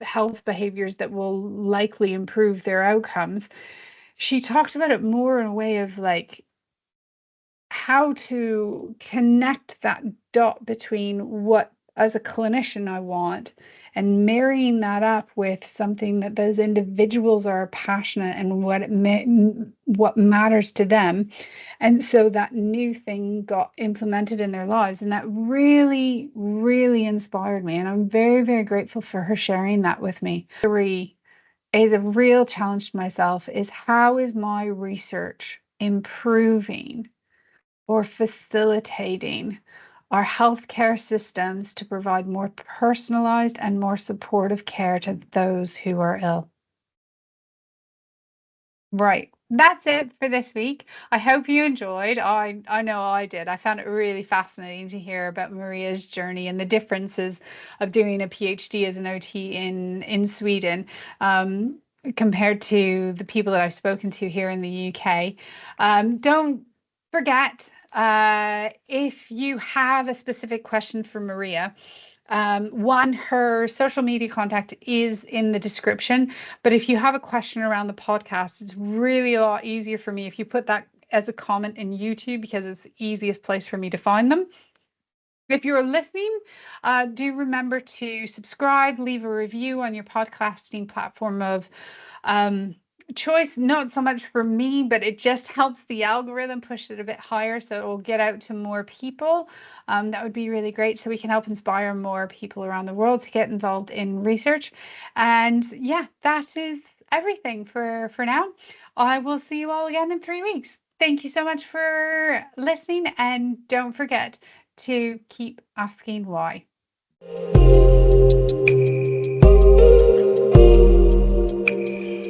Speaker 1: health behaviors that will likely improve their outcomes. She talked about it more in a way of like how to connect that dot between what, as a clinician, I want, and marrying that up with something that those individuals are passionate and what matters to them. And so that new thing got implemented in their lives. And that really, really inspired me. And I'm very, very grateful for her sharing that with me. Is a real challenge to myself is, how is my research improving or facilitating our healthcare systems to provide more personalized and more supportive care to those who are ill? Right. That's it for this week. I hope you enjoyed. I know I did. I found it really fascinating to hear about Maria's journey and the differences of doing a PhD as an OT in Sweden, compared to the people that I've spoken to here in the UK. Don't forget, if you have a specific question for Maria, her social media contact is in the description, but if you have a question around the podcast, it's really a lot easier for me if you put that as a comment in YouTube, because it's the easiest place for me to find them. If you're listening, do remember to subscribe, leave a review on your podcasting platform of choice. Not so much for me, but it just helps the algorithm push it a bit higher, so it will get out to more people. That would be really great, so we can help inspire more people around the world to get involved in research. And yeah, that is everything for now. I will see you all again in 3 weeks. Thank you so much for listening, and don't forget to keep asking why.